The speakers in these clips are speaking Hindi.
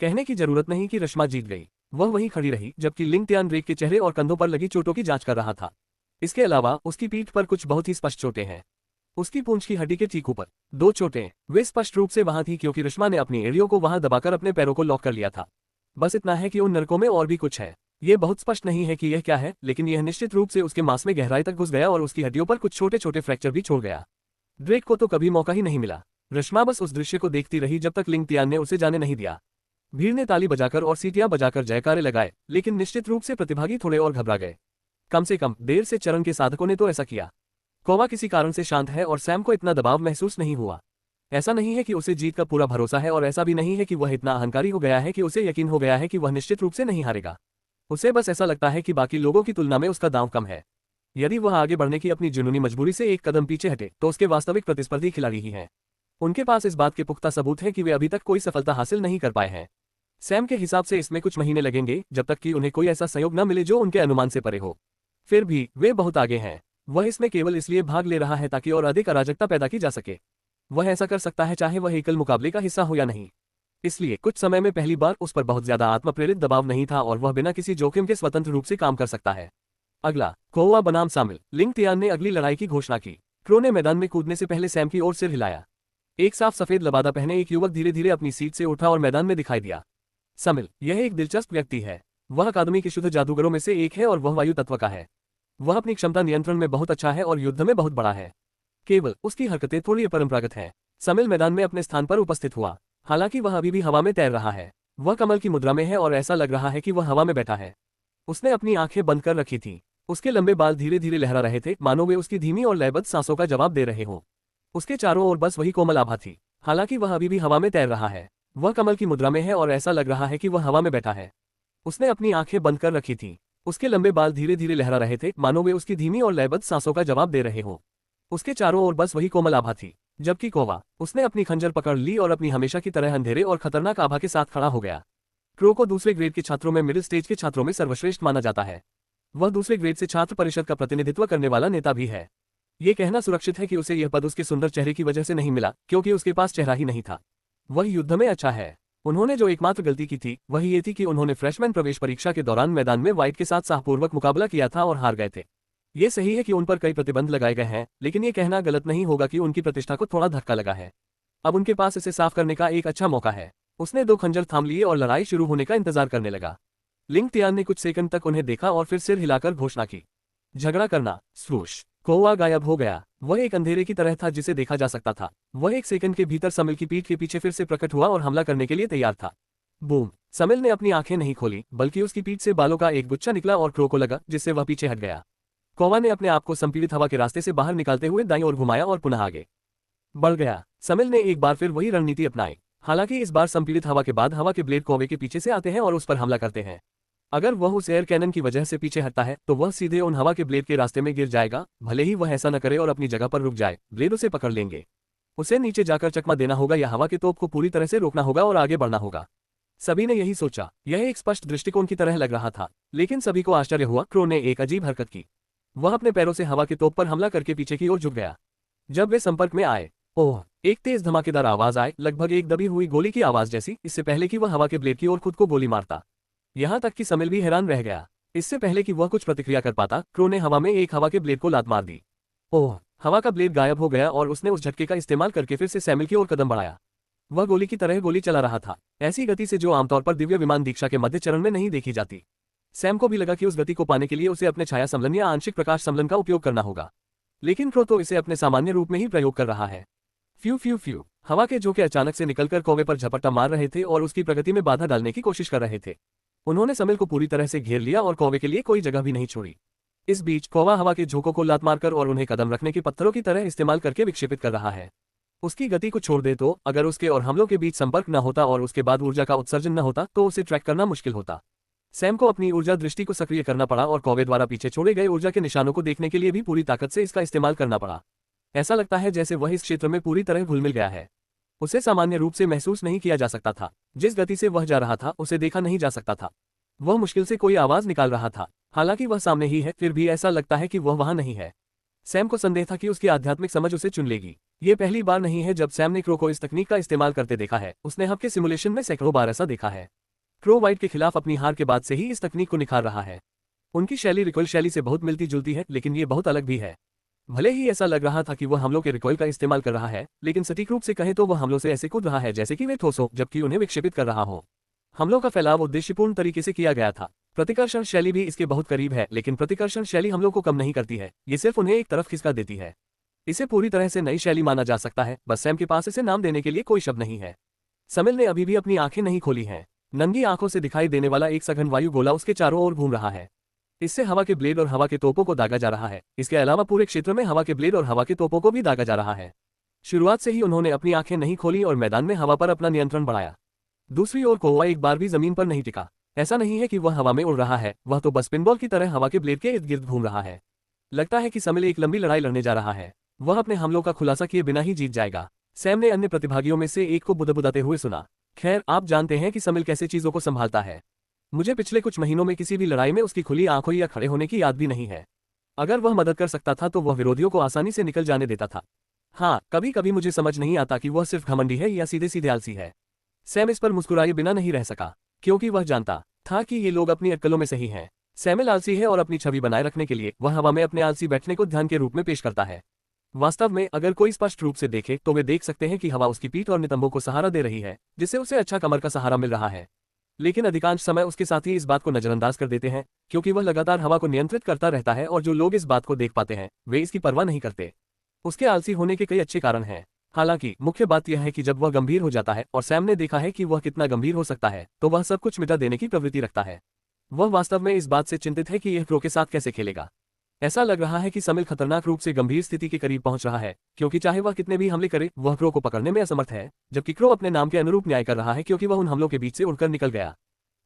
कहने की जरूरत नहीं कि रश्मा जीत गई। वह वहीं खड़ी रही जबकि लिंग तियान ड्रेक के चेहरे और कंधों पर लगी चोटों की जांच कर रहा था। इसके अलावा उसकी पीठ पर कुछ बहुत ही स्पष्ट चोटें हैं। उसकी पूंछ की हड्डी के ठीक ऊपर 2 चोटें, वे स्पष्ट रूप से वहां थी क्योंकि रश्मा ने अपनी एड़ियों को वहां दबाकर अपने पैरों को लॉक कर लिया था। बस इतना है कि उन नरकों में और भी कुछ है। ये बहुत स्पष्ट नहीं है कि यह क्या है, लेकिन यह निश्चित रूप से उसके मांस में गहराई तक घुस गया और उसकी हड्डियों पर कुछ छोटे छोटे फ्रैक्चर भी छोड़ गया। ड्रेक को तो कभी मौका ही नहीं मिला। रश्मा बस उस दृश्य को देखती रही जब तक लिंग तियान ने उसे जाने नहीं दिया। भीड़ ने ताली बजाकर और सीटियां बजाकर जयकारे लगाए, लेकिन निश्चित रूप से प्रतिभागी थोड़े और घबरा गए। कम से कम देर से चरण के साधकों ने तो ऐसा किया। कोवा किसी कारण से शांत है और सैम को इतना दबाव महसूस नहीं हुआ। ऐसा नहीं है कि उसे जीत का पूरा भरोसा है और ऐसा भी नहीं है कि वह इतना अहंकारी हो गया है कि उसे यकीन हो गया है कि वह निश्चित रूप से नहीं हारेगा। उसे बस ऐसा लगता है कि बाकी लोगों की तुलना में उसका दांव कम है। यदि वह आगे बढ़ने की अपनी जुनूनी मजबूरी से एक कदम पीछे हटे तो उसके वास्तविक प्रतिस्पर्धी खिलाड़ी ही हैं। उनके पास इस बात के पुख्ता सबूत हैं कि वे अभी तक कोई सफलता हासिल नहीं कर पाए हैं। सैम के हिसाब से इसमें कुछ महीने लगेंगे जब तक कि उन्हें कोई ऐसा सहयोग न मिले जो उनके अनुमान से परे हो। फिर भी वे बहुत आगे हैं। वह इसमें केवल इसलिए भाग ले रहा है ताकि और अधिक अराजकता पैदा की जा सके। वह ऐसा कर सकता है चाहे वह एकल मुकाबले का हिस्सा हो या नहीं। इसलिए कुछ समय में पहली बार उस पर बहुत ज्यादा आत्मप्रेरित दबाव नहीं था और वह बिना किसी जोखिम के स्वतंत्र रूप से काम कर सकता है। अगला कोवा बनाम शामिल। लिंग तियान ने अगली लड़ाई की घोषणा की। क्रो ने मैदान में कूदने से पहले सैम की ओर सिर हिलाया। एक साफ सफेद लबादा पहने एक युवक धीरे धीरे अपनी सीट से उठा और मैदान में दिखाई दिया। शामिल, यह एक दिलचस्प व्यक्ति है। वह अकादमी के शुद्ध जादूगरों में से एक है और वह वायु तत्व का है। वह अपनी क्षमता नियंत्रण में बहुत अच्छा है और युद्ध में बहुत बड़ा है। केवल उसकी हरकतें थोड़ी अपरंपरागत हैं। शामिल मैदान में अपने स्थान पर उपस्थित हुआ। हालांकि वह अभी भी हवा में तैर रहा है। वह कमल की मुद्रा में है और ऐसा लग रहा है कि वह हवा में बैठा है। उसने अपनी आंखें बंद कर रखी थीं। उसके लंबे बाल धीरे धीरे लहरा रहे थे, मानो वे उसकी धीमी और लयबद्ध सांसों का जवाब दे रहे हों। उसके चारों ओर बस वही कोमल आभा थी। हालांकि वह अभी भी हवा में तैर रहा है। वह कमल की मुद्रा में है और ऐसा लग रहा है कि वह हवा में बैठा है। उसने अपनी आंखें बंद कर रखी थीं। उसके लंबे बाल धीरे धीरे लहरा रहे थे, मानो वे उसकी धीमी और लयबद्ध सांसों का जवाब दे रहे हों। उसके चारों ओर बस वही कोमल आभा थी। जबकि कोवा, उसने अपनी खंजर पकड़ ली और अपनी हमेशा की तरह अंधेरे और खतरनाक आभा के साथ खड़ा हो गया। क्रो को दूसरे ग्रेड के छात्रों में मिडिल स्टेज के छात्रों में सर्वश्रेष्ठ माना जाता है। वह दूसरे ग्रेड से छात्र परिषद का प्रतिनिधित्व करने वाला नेता भी है। ये कहना सुरक्षित है कि उसे यह पद उसके सुंदर चेहरे की वजह से नहीं मिला, क्योंकि उसके पास चेहरा ही नहीं था। वह युद्ध में अच्छा है। उन्होंने जो एकमात्र गलती की थी वही ये थी कि उन्होंने फ्रेशमैन प्रवेश परीक्षा के दौरान मैदान में व्हाइट के साथ साहपूर्वक मुकाबला किया था और हार गए थे। ये सही है कि उन पर कई प्रतिबंध लगाए गए हैं, लेकिन ये कहना गलत नहीं होगा कि उनकी प्रतिष्ठा को थोड़ा धक्का लगा है। अब उनके पास इसे साफ करने का एक अच्छा मौका है। उसने 2 खंजर थाम लिए और लड़ाई शुरू होने का इंतजार करने लगा। लिंग तियान ने कुछ सेकंड तक उन्हें देखा और फिर सिर हिलाकर घोषणा की, झगड़ा करना। स्वूश, कोवा गायब हो गया। वह एक अंधेरे की तरह था जिसे देखा जा सकता था। वह 1 सेकंड के भीतर समिल की पीठ के पीछे फिर से प्रकट हुआ और हमला करने के लिए तैयार था। बूम! समिल ने अपनी आंखें नहीं खोली, बल्कि उसकी पीठ से बालों का एक गुच्छा निकला और क्रो को लगा, जिससे वह पीछे हट गया। कोवा ने अपने आप को संपीड़ित हवा के रास्ते से बाहर निकालते हुए दाईं ओर घुमाया और पुनः आगे बढ़ गया। समिल ने एक बार फिर वही रणनीति अपनाई। हालांकि इस बार संपीड़ित हवा के बाद हवा के ब्लेड कोवे के पीछे से आते हैं और उस पर हमला करते हैं। अगर वह उस एयर कैनन की वजह से पीछे हटता है तो वह सीधे उन हवा के ब्लेड के रास्ते में गिर जाएगा। भले ही वह ऐसा न करे और अपनी जगह पर रुक जाए, ब्लेड उसे पकड़ लेंगे। उसे नीचे जाकर चकमा देना होगा या हवा के तोप को पूरी तरह से रोकना होगा और आगे बढ़ना होगा। सभी ने यही सोचा। यह एक स्पष्ट दृष्टिकोण की तरह लग रहा था, लेकिन सभी को आश्चर्य हुआ। क्रो ने एक अजीब हरकत की। वह अपने पैरों से हवा के तोप पर हमला करके पीछे की ओर झुक गया। जब वे संपर्क में आए, ओह! एक तेज धमाकेदार आवाज आए, लगभग एक दबी हुई गोली की आवाज जैसी, इससे पहले कि वह हवा के ब्लेड की ओर खुद को गोली मारता। यहां तक कि समिल भी हैरान रह गया। इससे पहले कि वह कुछ प्रतिक्रिया कर पाता, क्रो ने हवा में एक हवा के ब्लेड को लात मार दी। ओह! हवा का ब्लेड गायब हो गया और उसने उस झटके का इस्तेमाल करके फिर से सैमिल की ओर कदम बढ़ाया। वह गोली की तरह गोली चला रहा था, ऐसी गति से जो आमतौर पर दिव्य विमान दीक्षा के मध्य चरण में नहीं देखी जाती। सैम को भी लगा कि उस गति को पाने के लिए उसे अपने छाया समलन या आंशिक प्रकाश समलन का उपयोग करना होगा, लेकिन क्रो तो इसे अपने सामान्य रूप में ही प्रयोग कर रहा है। Few few few! हवा के झोंके अचानक से निकलकर कोवे पर झपट्टा मार रहे थे और उसकी प्रगति में बाधा डालने की कोशिश कर रहे थे। उन्होंने समिल को पूरी तरह से घेर लिया और कोवे के लिए कोई जगह भी नहीं छोड़ी। इस बीच कोवा हवा के झोंकों को लात मारकर और उन्हें कदम रखने के पत्थरों की तरह इस्तेमाल करके विक्षेपित कर रहा है। उसकी गति को छोड़ दे तो अगर उसके और हमलों के बीच संपर्क न होता और उसके बाद ऊर्जा का उत्सर्जन न होता तो उसे ट्रैक करना मुश्किल होता। सैम को अपनी ऊर्जा दृष्टि को सक्रिय करना पड़ा और कोवे द्वारा पीछे छोड़े गए ऊर्जा के निशानों को देखने के लिए भी पूरी ताकत से इसका इस्तेमाल करना पड़ा। ऐसा लगता है जैसे वह इस क्षेत्र में पूरी तरह घुल मिल गया है। उसे सामान्य रूप से महसूस नहीं किया जा सकता था। जिस गति से वह जा रहा था उसे देखा नहीं जा सकता था। वह मुश्किल से कोई आवाज निकाल रहा था। हालांकि वह सामने ही है, फिर भी ऐसा लगता है कि वह वहां नहीं है। सैम को संदेह था कि उसकी आध्यात्मिक समझ उसे चुन लेगी। ये पहली बार नहीं है जब सैम ने क्रो को इस तकनीक का इस्तेमाल करते देखा है, उसने हब के सिमुलेशन में सैकड़ों बार ऐसा देखा है। क्रो वाइट के खिलाफ अपनी हार के बाद से ही इस तकनीक को निखार रहा है। उनकी शैली रिकॉइल शैली से बहुत मिलती जुलती है, लेकिन ये बहुत अलग भी है। भले ही ऐसा लग रहा था कि वह हमलों के रिकॉइल का इस्तेमाल कर रहा है, लेकिन सटीक रूप से कहें तो वह हमलों से ऐसे कूद रहा है जैसे कि वे ठोस हो, जबकि उन्हें विक्षेपित कर रहा हो। हमलों का फैलाव उद्देश्यपूर्ण तरीके से किया गया था। प्रतिकर्षण शैली भी इसके बहुत करीब है, लेकिन प्रतिकर्षण शैली हमलों को कम नहीं करती है, ये सिर्फ उन्हें एक तरफ खिसका देती है। इसे पूरी तरह से नई शैली माना जा सकता है, बस सैम के पास इसे नाम देने के लिए कोई शब्द नहीं है। समिल ने अभी भी अपनी आंखें नहीं खोली हैं। नंगी आंखों से दिखाई देने वाला एक सघन वायु गोला उसके चारों ओर घूम रहा है। इससे हवा के ब्लेड और हवा के तोपों को दागा जा रहा है। इसके अलावा पूरे क्षेत्र में हवा के ब्लेड और हवा के तोपों को भी दागा जा रहा है। शुरुआत से ही उन्होंने अपनी आंखें नहीं खोली और मैदान में हवा पर अपना नियंत्रण बढ़ाया। दूसरी ओर कोवा एक बार भी जमीन पर नहीं टिका। ऐसा नहीं है कि वह हवा में उड़ रहा है, वह तो बस पिनबॉल की तरह हवा के ब्लेड के इर्द गिर्द घूम रहा है। लगता है कि समिल एक लंबी लड़ाई लड़ने जा रहा है। वह अपने हमलों का खुलासा किए बिना ही जीत जाएगा। सैम ने अन्य प्रतिभागियों में से एक को बुदबुदाते हुए सुना। खैर, आप जानते हैं कि समिल कैसे चीजों को संभालता है। मुझे पिछले कुछ महीनों में किसी भी लड़ाई में उसकी खुली आंखों या खड़े होने की याद भी नहीं है। अगर वह मदद कर सकता था तो वह विरोधियों को आसानी से निकल जाने देता था। हाँ, कभी कभी मुझे समझ नहीं आता कि वह सिर्फ घमंडी है या सीधे सीधे आलसी है। सैम इस पर मुस्कुराए बिना नहीं रह सका, क्योंकि वह जानता था कि ये लोग अपनी अक्कलों में सही हैं। सैमुअल आलसी है और अपनी छवि बनाए रखने के लिए वह हवा में अपने आलसी बैठने को ध्यान के रूप में पेश करता है। वास्तव में अगर कोई स्पष्ट रूप से देखे तो वे देख सकते हैं कि हवा उसकी पीठ और नितंबों को सहारा दे रही है, जिससे उसे अच्छा कमर का सहारा मिल रहा है। लेकिन अधिकांश समय उसके साथी इस बात को नजरअंदाज कर देते हैं, क्योंकि वह लगातार हवा को नियंत्रित करता रहता है और जो लोग इस बात को देख पाते हैं वे इसकी परवाह नहीं करते। उसके आलसी होने के कई अच्छे कारण हैं। हालांकि मुख्य बात यह है कि जब वह गंभीर हो जाता है, और सैम ने देखा है कि वह कितना गंभीर हो सकता है, तो वह सब कुछ मिटा देने की प्रवृत्ति रखता है। वह वास्तव में इस बात से चिंतित है कि यह क्रो के साथ कैसे खेलेगा। ऐसा लग रहा है कि समिल खतरनाक रूप से गंभीर स्थिति के करीब पहुंच रहा है, क्योंकि चाहे वह कितने भी हमले करे वह क्रो को पकड़ने में असमर्थ है, जबकि क्रो अपने नाम के अनुरूप न्याय कर रहा है क्योंकि वह उन हमलों के बीच से उड़कर निकल गया।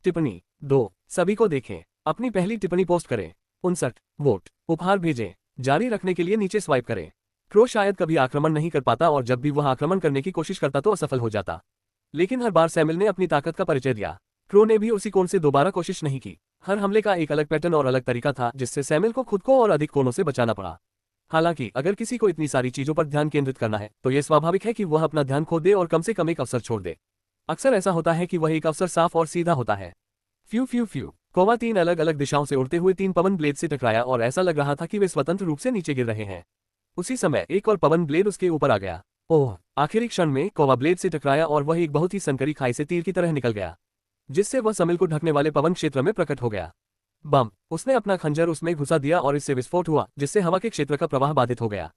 टिप्पणी 2 सभी को देखें, अपनी पहली टिप्पणी पोस्ट करें, 59 वोट, उपहार भेजें, जारी रखने के लिए नीचे स्वाइप करें। क्रो शायद कभी आक्रमण नहीं कर पाता और जब भी वह आक्रमण करने की कोशिश करता तो असफल हो जाता, लेकिन हर बार सैमुअल ने अपनी ताकत का परिचय दिया। क्रो ने भी उसी कोण से दोबारा कोशिश नहीं की। हर हमले का एक अलग पैटर्न और अलग तरीका था, जिससे सैमुअल को खुद को और अधिक कोणों से बचाना पड़ा। हालांकि अगर किसी को इतनी सारी चीजों पर ध्यान केंद्रित करना है तो यह स्वाभाविक है कि वह अपना ध्यान खो दे और कम से कम एक अवसर छोड़ दे। अक्सर ऐसा होता है कि वह एक अवसर साफ और सीधा होता है। फ्यू फ्यू फ्यू, कोवा 3 अलग अलग दिशाओं से उड़ते हुए 3 पवन ब्लेड से टकराया और ऐसा लग रहा था कि वे स्वतंत्र रूप से नीचे गिर रहे हैं। उसी समय एक और पवन ब्लेड उसके ऊपर आ गया। ओह! आखिरी क्षण में कोवा ब्लेड से टकराया और वह एक बहुत ही संकरी खाई से तीर की तरह निकल गया, जिससे वह समिल को ढकने वाले पवन क्षेत्र में प्रकट हो गया। बम! उसने अपना खंजर उसमें घुसा दिया और इससे विस्फोट हुआ, जिससे हवा के क्षेत्र का प्रवाह बाधित हो गया।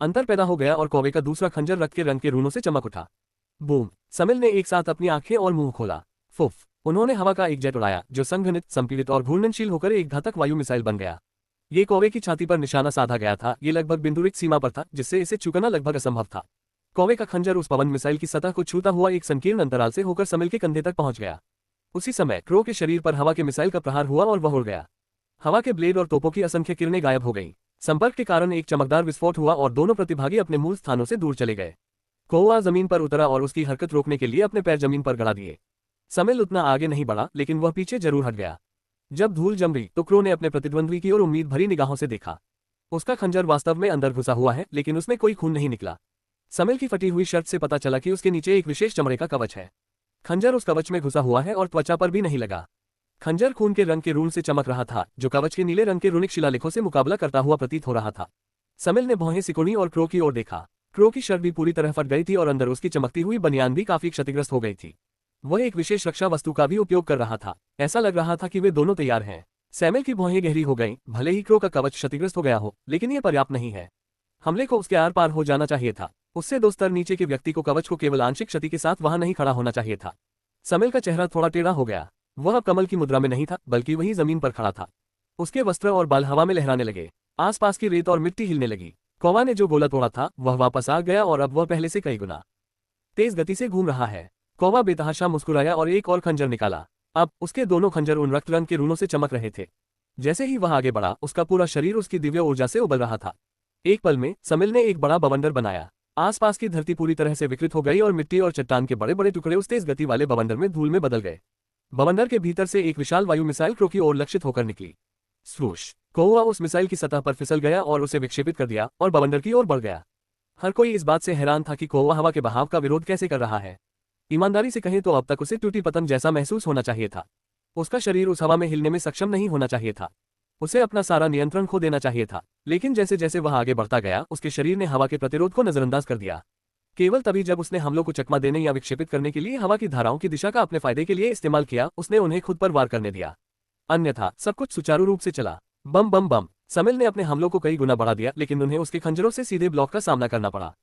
अंतर पैदा हो गया और कोवे का दूसरा खंजर रक्त के रंग के रूनों से चमक उठा। बूम! समिल ने एक साथ अपनी आंखें और मुंह खोला। फुफ! उन्होंने हवा का एक जेट उड़ाया जो संघनित, संपीड़ित और घूर्णनशील होकर एक घातक वायु मिसाइल बन गया। ये कोवे की छाती पर निशाना साधा गया था। ये लगभग बिंदुरित सीमा पर था, जिससे इसे चुकना लगभग असंभव था। कोवे का खंजर उस पवन मिसाइल की सतह को छूता हुआ एक संकीर्ण अंतराल से होकर समिल के कंधे तक पहुंच गया। उसी समय क्रो के शरीर पर हवा के मिसाइल का प्रहार हुआ और वह उड़ गया। हवा के ब्लेड और तोपों की असंख्य किरणें गायब हो गईं। संपर्क के कारण एक चमकदार विस्फोट हुआ और दोनों प्रतिभागी अपने मूल स्थानों से दूर चले गए। कोवा जमीन पर उतरा और उसकी हरकत रोकने के लिए अपने पैर जमीन पर गड़ा दिए। समिल उतना आगे नहीं बढ़ा, लेकिन वह पीछे जरूर हट गया। जब धूल जम गई तो क्रो ने अपने प्रतिद्वंद्वी की ओर उम्मीद भरी निगाहों से देखा। उसका खंजर वास्तव में अंदर घुसा हुआ है, लेकिन उसमें कोई खून नहीं निकला। समिल की फटी हुई शर्ट से पता चला कि उसके नीचे एक विशेष चमड़े का कवच है। खंजर उस कवच में घुसा हुआ है और त्वचा पर भी नहीं लगा। खंजर खून के रंग के रून से चमक रहा था, जो कवच के नीले रंग के रूनिक शिलालेखों से मुकाबला करता हुआ प्रतीत हो रहा था। समिल ने भौहें सिकुड़ी और क्रो की ओर देखा। क्रो की शर्ट भी पूरी तरह फट गई थी और अंदर उसकी चमकती हुई बनियान भी काफी क्षतिग्रस्त हो गई थी। वह एक विशेष रक्षा वस्तु का भी उपयोग कर रहा था। ऐसा लग रहा था कि वे दोनों तैयार हैं। सैमुअल की भौहें गहरी हो गईं। भले ही क्रो का कवच क्षतिग्रस्त हो गया हो, लेकिन यह पर्याप्त नहीं है। हमले को उसके आर पार हो जाना चाहिए था। उससे 2 स्तर नीचे के व्यक्ति को कवच को केवल आंशिक क्षति के साथ वहां नहीं खड़ा होना चाहिए था। समिल का चेहरा थोड़ा टेढ़ा हो गया। वह अब कमल की मुद्रा में नहीं था, बल्कि वही जमीन पर खड़ा था। उसके वस्त्र और बाल हवा में लहराने लगे। आसपास की रेत और मिट्टी हिलने लगी। कोवा ने जो गोला तोड़ा था वह वापस आ गया और अब वह पहले से कई गुना तेज गति से घूम रहा है। कोवा बेतहाशा मुस्कुराया और एक और खंजर निकाला। अब उसके दोनों खंजर उन रक्त रंग के रूनों से चमक रहे थे। जैसे ही वह आगे बढ़ा, उसका पूरा शरीर उसकी दिव्य ऊर्जा से उबल रहा था। एक पल में समिल ने एक बड़ा बवंडर बनाया। आसपास की धरती पूरी तरह से विकृत हो गई और मिट्टी और चट्टान के बड़े बड़े टुकड़े उस तेज गति वाले बवंडर में धूल में बदल गए। बवंडर के भीतर से एक विशाल वायु मिसाइल क्रो की ओर लक्षित होकर निकली। स्वूश! कोवा उस मिसाइल की सतह पर फिसल गया और उसे विक्षेपित कर दिया और बवंडर की ओर बढ़ गया। हर कोई इस बात से हैरान था कि कौवा हवा के बहाव का विरोध कैसे कर रहा है। ईमानदारी से कहें तो अब तक उसे टूटी पतंग जैसा महसूस होना चाहिए था। उसका शरीर उस हवा में हिलने में सक्षम नहीं होना चाहिए था। उसे अपना सारा नियंत्रण खो देना चाहिए था। लेकिन जैसे जैसे वह आगे बढ़ता गया, उसके शरीर ने हवा के प्रतिरोध को नजरअंदाज कर दिया। केवल तभी जब उसने हमलों को चकमा देने या विक्षेपित करने के लिए हवा की धाराओं की दिशा का अपने फायदे के लिए इस्तेमाल किया, उसने उन्हें खुद पर वार करने दिया। अन्यथा सब कुछ सुचारू रूप से चला। बम बम बम। समिल ने अपने हमलों को कई गुना बढ़ा दिया, लेकिन उन्हें उसके खंजरों से सीधे ब्लॉक का सामना करना पड़ा।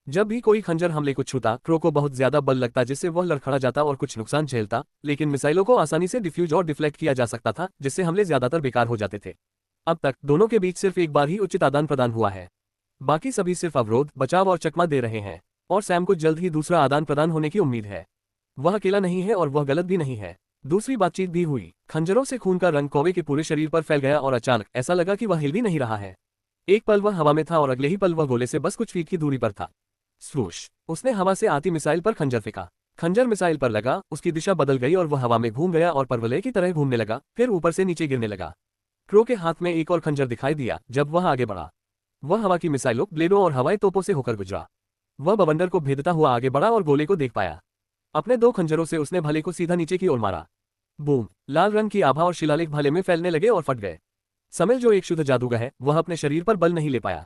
जब भी कोई खंजर हमले को छूता, क्रो को बहुत ज्यादा बल लगता, जिससे वह लड़खड़ा जाता और कुछ नुकसान झेलता। लेकिन मिसाइलों को आसानी से डिफ्यूज और डिफ्लेक्ट किया जा सकता था, जिससे हमले ज्यादातर बेकार हो जाते थे। अब तक दोनों के बीच सिर्फ एक बार ही उचित आदान प्रदान हुआ है। बाकी सभी सिर्फ अवरोध, बचाव और चकमा दे रहे हैं। और सैम को जल्द ही दूसरा आदान प्रदान होने की उम्मीद है। वह अकेला नहीं है और वह गलत भी नहीं है। दूसरी बातचीत भी हुई। खंजरों से खून का रंग कौवे के पूरे शरीर पर फैल गया और अचानक ऐसा लगा कि वह हिल भी नहीं रहा है। एक पल वह हवा में था और अगले ही पल वह गोले से बस कुछ फीट की दूरी पर था। स्वूश। उसने हवा से आती मिसाइल पर खंजर फेंका। खंजर मिसाइल पर लगा, उसकी दिशा बदल गई और वह हवा में घूम गया और परवलय की तरह घूमने लगा, फिर ऊपर से नीचे गिरने लगा। क्रो के हाथ में एक और खंजर दिखाई दिया जब वह आगे बढ़ा। वह हवा की मिसाइलों, ब्लेडों और हवाई तोपों से होकर गुजरा। वह बवंडर को भेदता हुआ आगे बढ़ा और गोले को देख पाया। अपने दो खंजरों से उसने भाले को सीधा नीचे की ओर मारा। बूम। लाल रंग की आभा और शिलालेख भाले में फैलने लगे और फट गए। समिल, जो एक शुद्ध जादूगर है, वह अपने शरीर पर बल नहीं ले पाया।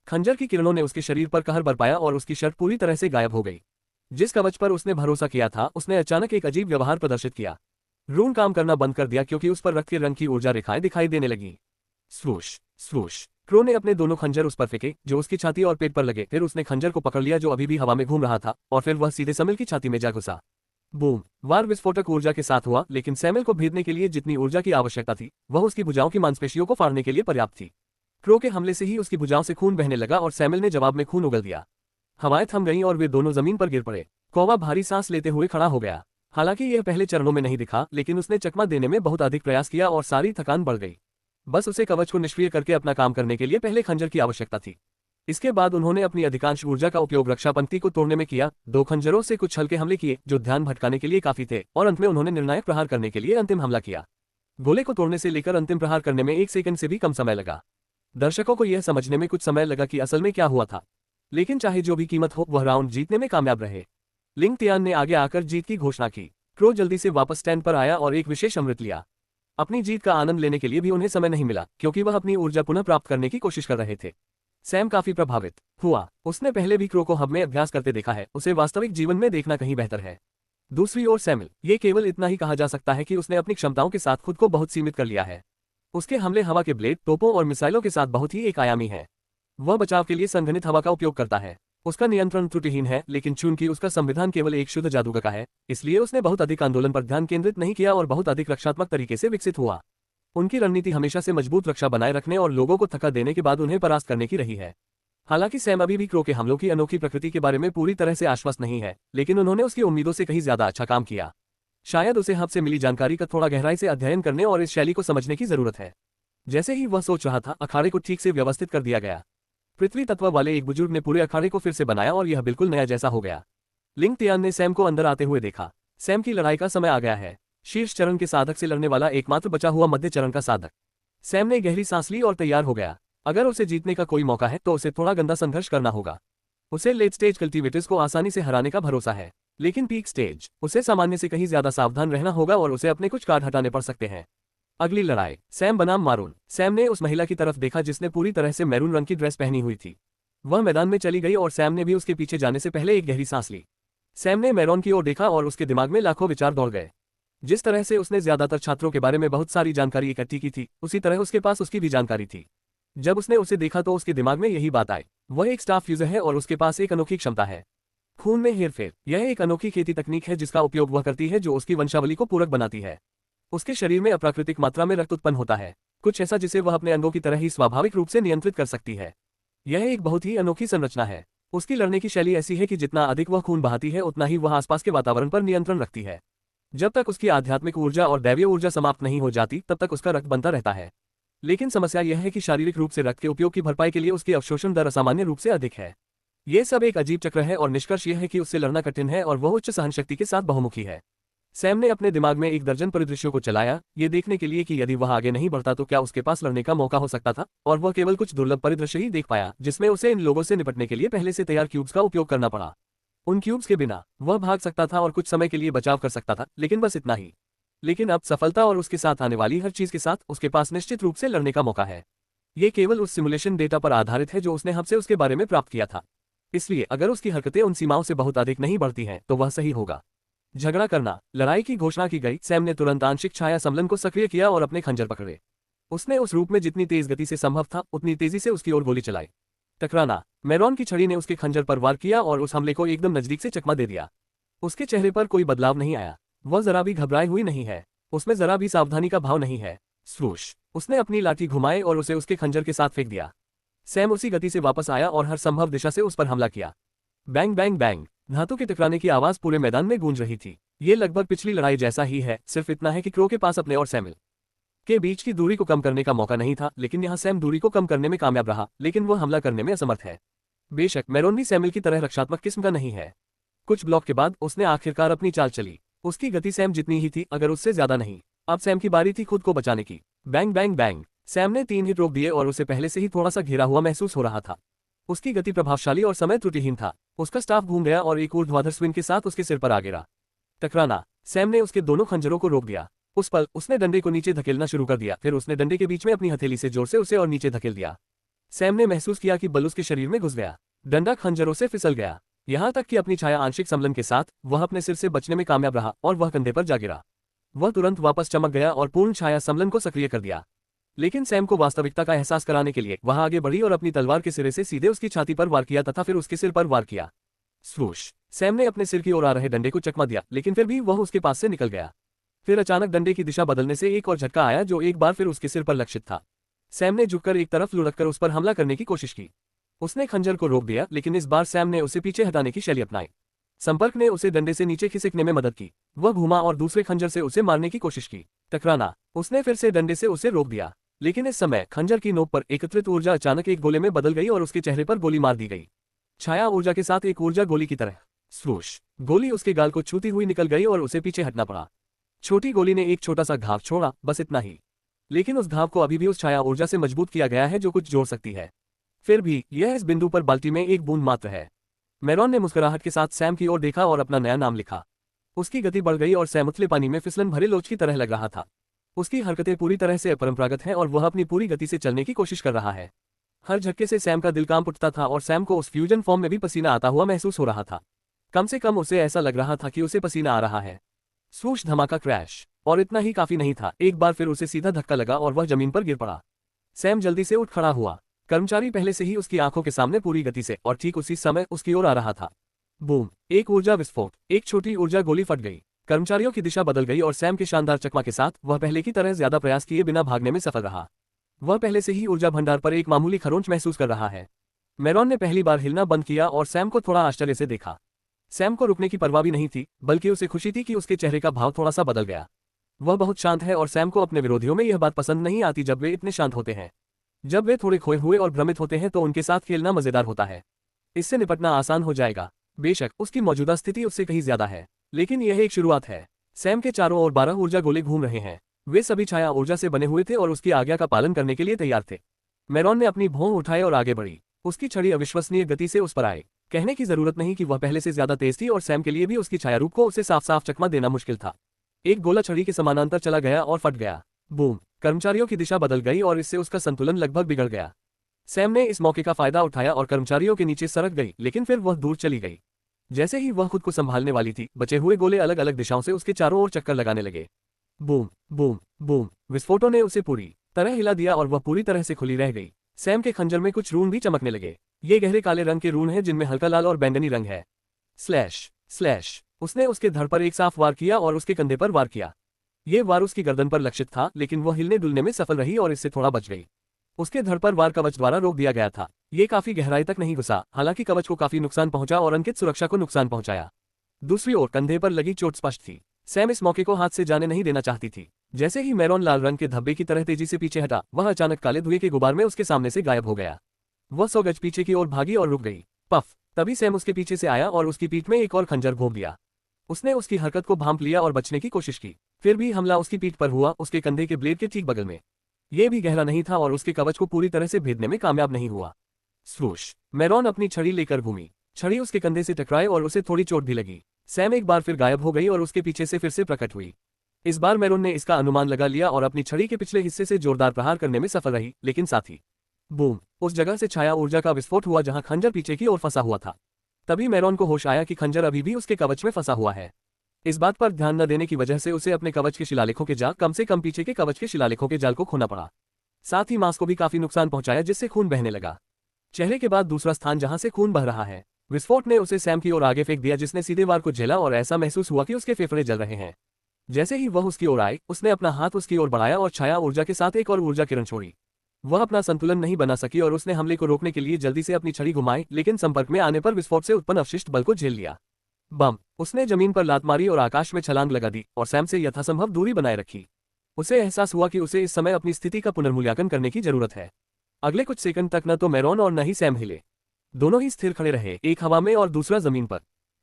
खंजर की किरणों ने उसके शरीर पर कहर बरपाया और उसकी शर्ट पूरी तरह से गायब हो गई। जिस कवच पर उसने भरोसा किया था, उसने अचानक एक अजीब व्यवहार प्रदर्शित किया। रून काम करना बंद कर दिया क्योंकि उस पर रक्त के रंग की ऊर्जा रेखाएं दिखाई देने लगी। स्वूश स्वूश। क्रो ने अपने दोनों खंजर उस पर फेंके जो उसकी छाती और पेट पर लगे। फिर उसने खंजर को पकड़ लिया जो अभी भी हवा में घूम रहा था, और फिर वह सीधे समिल की छाती में जा घुसा। बूम। वार विस्फोटक ऊर्जा के साथ हुआ, लेकिन सैमुअल को भेदने के लिए जितनी ऊर्जा की आवश्यकता थी, वह उसकी भुजाओं की मांसपेशियों को फाड़ने के लिए पर्याप्त थी। क्रो के हमले से ही उसकी भुजाओं से खून बहने लगा और सैमुअल ने जवाब में खून उगल दिया। हवाएं थम गईं और वे दोनों जमीन पर गिर पड़े। कौवा भारी सांस लेते हुए खड़ा हो गया। हालांकि यह पहले चरणों में नहीं दिखा, लेकिन उसने चकमा देने में बहुत अधिक प्रयास किया और सारी थकान बढ़ गई। बस उसे कवच को निष्क्रिय करके अपना काम करने के लिए पहले खंजर की आवश्यकता थी। इसके बाद उन्होंने अपनी अधिकांश ऊर्जा का उपयोग रक्षा पंक्ति को तोड़ने में किया। दो खंजरों से कुछ हल्के हमले किए जो ध्यान भटकाने के लिए काफी थे, और अंत में उन्होंने निर्णायक प्रहार करने के लिए अंतिम हमला किया। गोले को तोड़ने से लेकर अंतिम प्रहार करने में 1 सेकंड से भी कम समय लगा। दर्शकों को यह समझने में कुछ समय लगा कि असल में क्या हुआ था, लेकिन चाहे जो भी कीमत हो, वह राउंड जीतने में कामयाब रहे। लिंग तियान ने आगे आकर जीत की घोषणा की। क्रो जल्दी से वापस स्टैंड पर आया और एक विशेष अमृत लिया। अपनी जीत का आनंद लेने के लिए भी उन्हें समय नहीं मिला, क्योंकि वह अपनी ऊर्जा पुनः प्राप्त करने की कोशिश कर रहे थे। सैम काफी प्रभावित हुआ। उसने पहले भी क्रो को हब में अभ्यास करते देखा है, उसे वास्तविक जीवन में देखना कहीं बेहतर है। दूसरी ओर सैमुअल, ये केवल इतना ही कहा जा सकता है कि उसने अपनी क्षमताओं के साथ खुद को बहुत सीमित कर लिया है। उसके हमले हवा के ब्लेड, तोपों और मिसाइलों के साथ बहुत ही एक आयामी है। वह बचाव के लिए संघनित हवा का उपयोग करता है। उसका नियंत्रण त्रुटिहीन है, लेकिन चूंकि उसका संविधान केवल एक शुद्ध जादूगर का है, इसलिए उसने बहुत अधिक आंदोलन पर ध्यान केंद्रित नहीं किया और बहुत अधिक रक्षात्मक तरीके से विकसित हुआ। उनकी रणनीति हमेशा से मजबूत रक्षा बनाए रखने और लोगों को थका देने के बाद उन्हें परास्त करने की रही है। हालांकि सैम अभी भी क्रो के हमलों की अनोखी प्रकृति के बारे में पूरी तरह से आश्वस्त नहीं है, लेकिन उन्होंने उसकी उम्मीदों से कहीं ज्यादा अच्छा काम किया। शायद उसे हब से मिली जानकारी का थोड़ा गहराई से अध्ययन करने और इस शैली को समझने की जरूरत है। जैसे ही वह सोच रहा था, अखाड़े को ठीक से व्यवस्थित कर दिया गया। पृथ्वी तत्व वाले एक बुजुर्ग ने पूरे अखाड़े को फिर से बनाया और यह बिल्कुल नया जैसा हो गया। लिंग तियान ने सैम को अंदर आते हुए देखा। सैम की लड़ाई का समय आ गया है। शीर्ष चरण के साधक से लड़ने वाला एकमात्र बचा हुआ मध्य चरण का साधक। सैम ने गहरी सांस ली और तैयार हो गया। अगर उसे जीतने का कोई मौका है तो उसे थोड़ा गंदा संघर्ष करना होगा। उसे लेट स्टेज कल्टीवेटर्स को आसानी से हराने का भरोसा है, लेकिन पीक स्टेज उसे सामान्य से कहीं ज्यादा सावधान रहना होगा और उसे अपने कुछ कार्ड हटाने पड़ सकते हैं। अगली लड़ाई। सैम बनाम मारून। सैम ने उस महिला की तरफ देखा जिसने पूरी तरह से मैरून रंग की ड्रेस पहनी हुई थी। वह मैदान में चली गई और सैम ने भी उसके पीछे जाने से पहले एक गहरी सांस ली। सैम ने मैरून की ओर देखा और उसके दिमाग में लाखों विचार दौड़ गए। जिस तरह से उसने ज्यादातर छात्रों के बारे में बहुत सारी जानकारी इकट्ठी की थी, उसी तरह उसके पास उसकी भी जानकारी थी। जब उसने उसे देखा तो उसके दिमाग में यही बात आई। वह एक स्टाफ यूजर है और उसके पास एक अनोखी क्षमता है, खून में हेरफेर। यह एक अनोखी खेती तकनीक है जिसका उपयोग वह करती है जो उसकी वंशावली को पूरक बनाती है। उसके शरीर में अप्राकृतिक मात्रा में रक्त उत्पन्न होता है, कुछ ऐसा जिसे वह अपने अंगों की तरह ही स्वाभाविक रूप से नियंत्रित कर सकती है। यह एक बहुत ही अनोखी संरचना है। उसकी लड़ने की शैली ऐसी है कि जितना अधिक वह खून बहाती है, उतना ही वह आसपास के वातावरण पर नियंत्रण रखती है। जब तक उसकी आध्यात्मिक ऊर्जा और दैवीय ऊर्जा समाप्त नहीं हो जाती, तब तक उसका रक्त बनता रहता है। लेकिन समस्या यह है कि शारीरिक रूप से रक्त के उपयोग की भरपाई के लिए उसकी अवशोषण दर असामान्य रूप से अधिक है। ये सब एक अजीब चक्र है और निष्कर्ष यह है कि उससे लड़ना कठिन है और वह उच्च सहनशक्ति के साथ बहुमुखी है। सैम ने अपने दिमाग में एक दर्जन परिदृश्यों को चलाया, ये देखने के लिए कि यदि वह आगे नहीं बढ़ता तो क्या उसके पास लड़ने का मौका हो सकता था, और वह केवल कुछ दुर्लभ परिदृश्य ही देख पाया जिसमें उसे इन लोगों से निपटने के लिए पहले से तैयार क्यूब्स का उपयोग करना पड़ा। उन क्यूब्स के बिना वह भाग सकता था और कुछ समय के लिए बचाव कर सकता था, लेकिन बस इतना ही। लेकिन अब सफलता और उसके साथ आने वाली हर चीज के साथ उसके पास निश्चित रूप से लड़ने का मौका है। ये केवल उस सिमुलेशन डेटा पर आधारित है जो उसने हमसे उसके बारे में प्राप्त किया था। इसलिए अगर उसकी हरकतें उन सीमाओं से बहुत अधिक नहीं बढ़ती हैं तो वह सही होगा। झगड़ा करना, लड़ाई की घोषणा की गई। सैम ने तुरंत आंशिक छाया सम्मेलन को सक्रिय किया और अपने खंजर पकड़े। उसने उस रूप में जितनी तेज गति से संभव था उतनी तेजी से उसकी ओर गोली चलाई। टकराना, मेरॉन की छड़ी ने उसके खंजर पर वार किया और उस हमले को एकदम नजदीक से चकमा दे दिया। उसके चेहरे पर कोई बदलाव नहीं आया, वह जरा भी घबराई हुई नहीं है, उसमें जरा भी सावधानी का भाव नहीं है। स्वूश, उसने अपनी लाठी घुमाई और उसे उसके खंजर के साथ फेंक दिया। सैम उसी गति से वापस आया और हर संभव दिशा से उस पर हमला किया। बैंग बैंग बैंग, धातु के टकराने की आवाज पूरे मैदान में गूंज रही थी। ये लगभग पिछली लड़ाई जैसा ही है, सिर्फ इतना है कि क्रो के पास अपने और सैमुअल के बीच की दूरी को कम करने का मौका नहीं था, लेकिन यहाँ सैम दूरी को कम करने में कामयाब रहा, लेकिन वह हमला करने में असमर्थ है। बेशक मेरॉन भी सैमुअल की तरह रक्षात्मक किस्म का नहीं है। कुछ ब्लॉक के बाद उसने आखिरकार अपनी चाल चली। उसकी गति सैम जितनी ही थी, अगर उससे ज्यादा नहीं। अब सैम की बारी थी खुद को बचाने की। बैंग बैंग बैंग, सैम ने 3 हिट रोक दिए और उसे पहले से ही थोड़ा सा घिरा हुआ महसूस हो रहा था। उसकी गति प्रभावशाली और समय त्रुटिहीन था। उसका स्टाफ घूम गया और एक ऊर्ध्वाधर स्विंग के साथ उसके सिर पर आ गिरा। टकराना, सैम ने उसके दोनों खंजरों को रोक दिया। उस पल उसने डंडे को नीचे धकेलना शुरू कर दिया, फिर उसने डंडे के बीच में अपनी हथेली से जोर से उसे और नीचे धकेल दिया। सैम ने महसूस किया कि बल उसके शरीर में घुस गया। डंडा खंजरों से फिसल गया, यहाँ तक कि अपनी छाया आंशिक सम्मेलन के साथ वह अपने सिर से बचने में कामयाब रहा और वह कंधे पर जा गिरा। वह तुरंत वापस चमक गया और पूर्ण छाया सम्मेलन को सक्रिय कर दिया। लेकिन सैम को वास्तविकता का एहसास कराने के लिए वह आगे बढ़ी और अपनी तलवार के सिरे से सीधे उसकी छाती पर वार किया तथा फिर उसके सिर पर वार किया। स्वूश, सैम ने अपने सिर की ओर आ रहे डंडे को चकमा दिया, लेकिन फिर भी वह उसके पास से निकल गया। फिर अचानक डंडे की दिशा बदलने से एक और झटका आया जो एक बार फिर उसके सिर पर लक्षित था। सैम ने झुककर एक तरफ लुढ़ककर उस पर हमला करने की कोशिश की। उसने खंजर को रोक दिया, लेकिन इस बार सैम ने उसे पीछे हटाने की शैली अपनाई। संपर्क ने उसे डंडे से नीचे खिसकने में मदद की। वह घूमा और दूसरे खंजर से उसे मारने की कोशिश की। टकराना, उसने फिर से डंडे से उसे रोक दिया, लेकिन इस समय खंजर की नोक पर एकत्रित ऊर्जा अचानक एक गोले में बदल गई और उसके चेहरे पर गोली मार दी गई। छाया ऊर्जा के साथ एक ऊर्जा गोली की तरह। स्वूश, गोली उसके गाल को छूती हुई निकल गई और उसे पीछे हटना पड़ा। छोटी गोली ने एक छोटा सा घाव छोड़ा, बस इतना ही। लेकिन उस घाव को अभी भी उस छाया ऊर्जा से मजबूत किया गया है जो कुछ जोड़ सकती है। फिर भी यह इस बिंदु पर बाल्टी में एक बूंद मात्र है। मेरॉन ने मुस्कुराहट के साथ सैम की ओर देखा और अपना नया नाम लिखा। उसकी गति बढ़ गई और सैम उथले पानी में फिसलन भरे लोच की तरह लग रहा था। उसकी हरकतें पूरी तरह से अपरंपरागत हैं और वह अपनी पूरी गति से चलने की कोशिश कर रहा है। हर झटके से सैम का दिल कांप उठता था और सैम को उस फ्यूजन फॉर्म में भी पसीना आता हुआ महसूस हो रहा था। कम से कम उसे ऐसा लग रहा था कि उसे पसीना आ रहा है। स्वूश, धमाका, क्रैश, और इतना ही काफी नहीं था। एक बार फिर उसे सीधा धक्का लगा और वह जमीन पर गिर पड़ा। सैम जल्दी से उठ खड़ा हुआ। कर्मचारी पहले से ही उसकी आंखों के सामने पूरी गति से और ठीक उसी समय उसकी ओर आ रहा था। बूम, एक ऊर्जा विस्फोट, एक छोटी ऊर्जा गोली फट गई। कर्मचारियों की दिशा बदल गई और सैम के शानदार चकमा के साथ वह पहले की तरह ज्यादा प्रयास किए बिना भागने में सफल रहा। वह पहले से ही ऊर्जा भंडार पर एक मामूली खरोंच महसूस कर रहा है। मेरॉन ने पहली बार हिलना बंद किया और सैम को थोड़ा आश्चर्य से देखा। सैम को रुकने की परवाह भी नहीं थी, बल्कि उसे खुशी थी कि उसके चेहरे का भाव थोड़ा सा बदल गया। वह बहुत शांत है और सैम को अपने विरोधियों में यह बात पसंद नहीं आती जब वे इतने शांत होते हैं। जब वे थोड़े खोए हुए और भ्रमित होते हैं तो उनके साथ खेलना मजेदार होता है। इससे निपटना आसान हो जाएगा। बेशक उसकी मौजूदा स्थिति उससे कहीं ज्यादा है, लेकिन यह एक शुरुआत है। सैम के चारों ओर 12 ऊर्जा गोले घूम रहे हैं। वे सभी छाया ऊर्जा से बने हुए थे और उसकी आज्ञा का पालन करने के लिए तैयार थे। मेरॉन ने अपनी भौं उठाई और आगे बढ़ी। उसकी छड़ी अविश्वसनीय गति से उस पर आई। कहने की जरूरत नहीं कि वह पहले से ज्यादा तेज थी और सैम के लिए भी उसकी छाया रूप को उसे साफ साफ चकमा देना मुश्किल था। एक गोला छड़ी के समानांतर चला गया और फट गया। बूम, कर्मचारियों की दिशा बदल गई और इससे उसका संतुलन लगभग बिगड़ गया। सैम ने इस मौके का फायदा उठाया और कर्मचारियों के नीचे सरक गई, लेकिन फिर वह दूर चली गई। जैसे ही वह खुद को संभालने वाली थी, बचे हुए गोले अलग अलग दिशाओं से उसके चारों ओर चक्कर लगाने लगे। बूम बूम बूम, विस्फोटों ने उसे पूरी तरह हिला दिया और वह पूरी तरह से खुली रह गई। सैम के खंजर में कुछ रून भी चमकने लगे। ये गहरे काले रंग के रून हैं जिनमें हल्का लाल और बैंगनी रंग है। स्लैश स्लैश, उसने उसके धड़ पर एक साफ वार किया और उसके कंधे पर वार किया। ये वार उसकी गर्दन पर लक्षित था, लेकिन वह हिलने डुलने में सफल रही और इससे थोड़ा बच गई। उसके धड़ पर वार कवच द्वारा रोक दिया गया था। ये काफी गहराई तक नहीं घुसा, हालांकि कवच को काफी नुकसान पहुंचा और अंकित सुरक्षा को नुकसान पहुंचाया। दूसरी ओर कंधे पर लगी चोट स्पष्ट थी। सैम इस मौके को हाथ से जाने नहीं देना चाहती थी। जैसे ही मेरॉन लाल रंग के धब्बे की तरह तेजी से पीछे हटा, वह अचानक काले धुएं के गुबार में उसके सामने से गायब हो गया। वह 100 गज पीछे की ओर भागी और रुक गई। पफ, तभी सैम उसके पीछे से आया और उसकी पीठ में एक और खंजर घोंप दिया। उसने उसकी हरकत को भांप लिया और बचने की कोशिश की, फिर भी हमला उसकी पीठ पर हुआ, उसके कंधे के ब्लेड के ठीक बगल में। यह भी गहरा नहीं था और उसके कवच को पूरी तरह से भेदने में कामयाब नहीं हुआ। स्वूश, मेरॉन अपनी छड़ी लेकर घूमी। छड़ी उसके कंधे से टकराई और उसे थोड़ी चोट भी लगी। सैम एक बार फिर गायब हो गई और उसके पीछे से फिर से प्रकट हुई। इस बार मेरॉन ने इसका अनुमान लगा लिया और अपनी छड़ी के पिछले हिस्से से जोरदार प्रहार करने में सफल रही, लेकिन साथ ही बूम, उस जगह से छाया ऊर्जा का विस्फोट हुआ जहां खंजर पीछे की ओर फंसा हुआ था। तभी मेरॉन को होश आया कि खंजर अभी भी उसके कवच में फंसा हुआ है। इस बात पर ध्यान न देने की वजह से उसे अपने कवच के शिलालेखों के जाल, कम से कम पीछे के कवच के शिलालेखों के जाल को खोना पड़ा। साथ ही मांस को भी काफी नुकसान पहुंचाया, जिससे खून बहने लगा। चेहरे के बाद दूसरा स्थान जहां से खून बह रहा है। विस्फोट ने उसे सैम की ओर आगे फेंक दिया, जिसने सीधे वार को झेला और ऐसा महसूस हुआ कि उसके फेफड़े जल रहे हैं। जैसे ही वह उसकी ओर आए, उसने अपना हाथ उसकी ओर बढ़ाया और छाया ऊर्जा के साथ एक और ऊर्जा किरण छोड़ी। वह अपना संतुलन नहीं बना सकी और उसने हमले को रोकने के लिए जल्दी से अपनी छड़ी घुमाई, लेकिन संपर्क में आने पर विस्फोट से उत्पन्न अवशिष्ट बल को झेल लिया। बम, उसने जमीन पर लात मारी और आकाश में छलांग लगा दी और सैम से यथासंभव दूरी बनाए रखी। उसे एहसास हुआ कि उसे इस समय अपनी स्थिति का पुनर्मूल्यांकन करने की जरूरत है। अगले कुछ सेकंड तक न तो मेरॉन और न ही सैम हिले। दोनों ही स्थिर खड़े रहे, एक हवा में और दूसरा जमीन पर।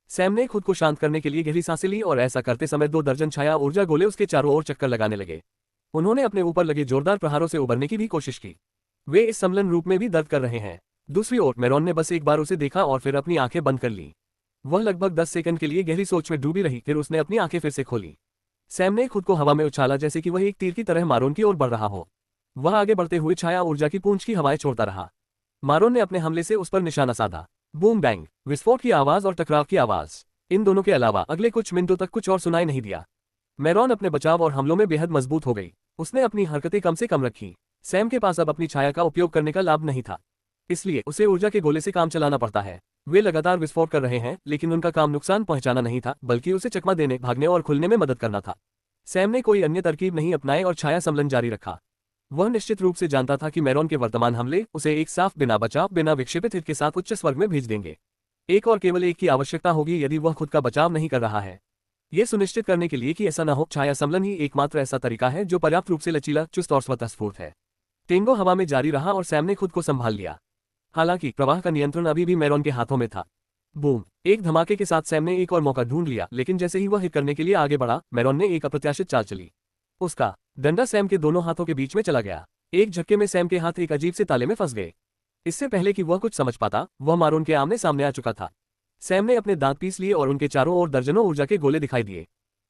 सैम ने खुद को शांत करने के लिए गहरी सांसें ली और ऐसा करते समय 2 दर्जन छाया ऊर्जा गोले उसके चारों ओर चक्कर लगाने लगे। उन्होंने अपने ऊपर लगे जोरदार प्रहारों से उबरने की भी कोशिश की। वे इस सम्मिलन रूप में भी दर्द कर रहे हैं। दूसरी ओर मेरॉन ने बस एक बार उसे देखा और फिर अपनी आंखें बंद कर ली। वह लगभग 10 सेकंड के लिए गहरी सोच में डूबी रही, फिर उसने अपनी आंखें फिर से खोली। सैम ने खुद को हवा में उछाला जैसे कि वह एक तीर की तरह मारोन की ओर बढ़ रहा हो। वह आगे बढ़ते हुए छाया ऊर्जा की पूंछ की हवाएं छोड़ता रहा। मारोन ने अपने हमले से उस पर निशाना साधा। बूम बैंग, विस्फोट की आवाज और टकराव की आवाज। इन दोनों के अलावा अगले कुछ मिनटों तक कुछ और सुनाई नहीं दिया। मेरॉन अपने बचाव और हमलों में बेहद मजबूत हो गई। उसने अपनी हरकतें कम से कम रखी। सैम के पास अब अपनी छाया का उपयोग करने का लाभ नहीं था, इसलिए उसे ऊर्जा के गोले से काम चलाना पड़ता है। वे लगातार विस्फोट कर रहे हैं, लेकिन उनका काम नुकसान पहुंचाना नहीं था, बल्कि उसे चकमा देने, भागने और खुलने में मदद करना था। सैम ने कोई अन्य तरकीब नहीं अपनाई और छाया सम्मेलन जारी रखा। वह निश्चित रूप से जानता था कि मेरॉन के वर्तमान हमले उसे एक साफ, बिना बचाव, बिना विक्षेपित हित के साथ उच्च स्वर्ग में भेज देंगे। एक और केवल एक की आवश्यकता होगी यदि वह खुद का बचाव नहीं कर रहा है। यह सुनिश्चित करने के लिए कि ऐसा न हो, छाया सम्मेलन ही एकमात्र ऐसा तरीका है जो पर्याप्त रूप से लचीला, चुस्त और स्वतःस्फूर्त है। टेंगो हवा में जारी रहा और सैम ने खुद को संभाल लिया। हालांकि प्रवाह का नियंत्रण अभी भी मेरॉन के हाथों में था। बूम, एक धमाके के साथ सैम ने एक और मौका ढूंढ लिया, लेकिन जैसे ही वह हिट करने के लिए आगे बढ़ा, मेरॉन ने एक अप्रत्याशित चाल चली। उसका डंडा सैम के दोनों हाथों के बीच में चला गया। एक झटके में सैम के हाथ एक अजीब से ताले में फंस गए। इससे पहले कि वह कुछ समझ पाता, वह मारोन के आमने सामने आ चुका था। सैम ने अपने दांत पीस लिए और उनके चारों ओर दर्जनों ऊर्जा के गोले दिखाई दिए।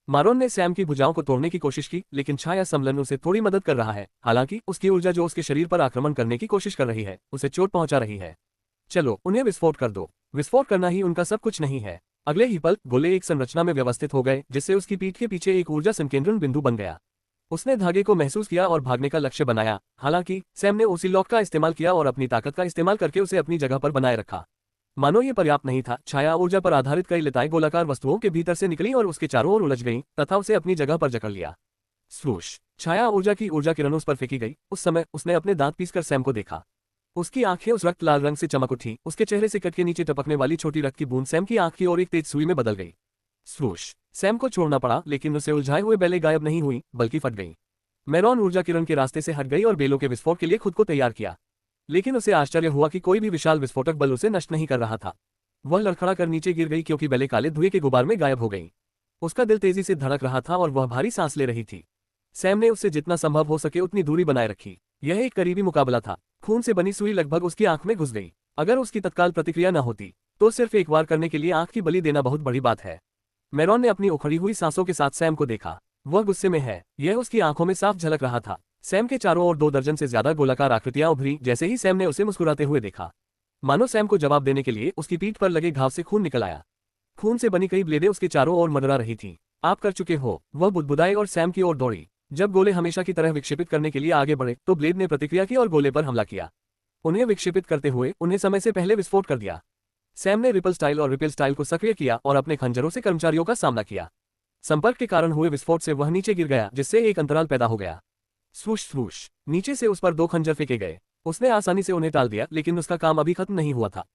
मारोन ने सैम की भुजाओं को तोड़ने की कोशिश की, लेकिन छाया सम्मेलन उसे थोड़ी मदद कर रहा है। हालांकि उसकी ऊर्जा जो उसके शरीर पर आक्रमण करने की कोशिश कर रही है, उसे चोट पहुंचा रही है। चलो, उन्हें विस्फोट कर दो। विस्फोट करना ही उनका सब कुछ नहीं है। अगले ही पल गोले एक संरचना में व्यवस्थित हो गए, जिससे उसकी पीठ के पीछे एक ऊर्जा संकेंद्रण बिंदु बन गया। उसने धागे को महसूस किया और भागने का लक्ष्य बनाया। हालांकि सैम ने उसी लॉक का इस्तेमाल किया और अपनी ताकत का इस्तेमाल करके उसे अपनी जगह पर बनाए रखा। मानो ये पर्याप्त नहीं था, छाया ऊर्जा पर आधारित कई लताएं गोलाकार वस्तुओं के भीतर से निकली और उसके चारों ओर उलझ गईं तथा उसे अपनी जगह पर जकड़ लिया। स्वूश, छाया ऊर्जा की ऊर्जा किरण उस पर फेंकी गई। उस समय उसने अपने दांत पीसकर सैम को देखा। उसकी आंखें उस रक्त लाल रंग से चमक उठी। उसके चेहरे से कट के नीचे टपकने वाली छोटी रक्त की बूंद सैम की आंख की ओर एक तेज सुई में बदल गई। स्वूश, सैम को छोड़ना पड़ा, लेकिन उसे उलझाए हुए बेलें गायब नहीं हुई, बल्कि फट गई। मेरॉन ऊर्जा किरण के रास्ते से हट गई और बेलों के विस्फोट के लिए खुद को तैयार किया, लेकिन उसे आश्चर्य हुआ कि कोई भी विशाल विस्फोटक बल उसे नष्ट नहीं कर रहा था। वह लड़खड़ा कर नीचे गिर गई क्योंकि बेलें काले धुएं के गुबार में गायब हो गईं। उसका दिल तेजी से धड़क रहा था और वह भारी सांस ले रही थी। सैम ने उससे जितना संभव हो सके उतनी दूरी बनाए रखी। यह एक करीबी मुकाबला था। खून से बनी सुई लगभग उसकी आंख में घुस गई। अगर उसकी तत्काल प्रतिक्रिया न होती, तो सिर्फ एक बार करने के लिए आंख की बलि देना बहुत बड़ी बात है। मेरॉन ने अपनी उखड़ी हुई सांसों के साथ सैम को देखा। वह गुस्से में है, यह उसकी आंखों में साफ झलक रहा था। सैम के चारों ओर 2 दर्जन से ज्यादा गोलाकार आकृतियां उभरी जैसे ही सैम ने उसे मुस्कुराते हुए देखा। मानो सैम को जवाब देने के लिए उसकी पीठ पर लगे घाव से खून निकल आया। खून से बनी कई ब्लेडें उसके चारों ओर मंडरा रही थीं। आप कर चुके हो, वह बुदबुदाई और सैम की ओर दौड़ी। जब गोले हमेशा की तरह विक्षेपित करने के लिए आगे बढ़े, तो ब्लेड ने प्रतिक्रिया की और गोले पर हमला किया। उन्हें विक्षेपित करते हुए उन्हें समय से पहले विस्फोट कर दिया। सैम ने रिपल स्टाइल और रिपेल स्टाइल को सक्रिय किया और अपने खंजरों से कर्मचारियों का सामना किया। संपर्क के कारण हुए विस्फोट से वह नीचे गिर गया, जिससे एक अंतराल पैदा हो गया। स्वूश स्वूश, नीचे से उस पर 2 खंजर फेंके गए। उसने आसानी से उन्हें टाल दिया, लेकिन उसका काम अभी खत्म नहीं हुआ था।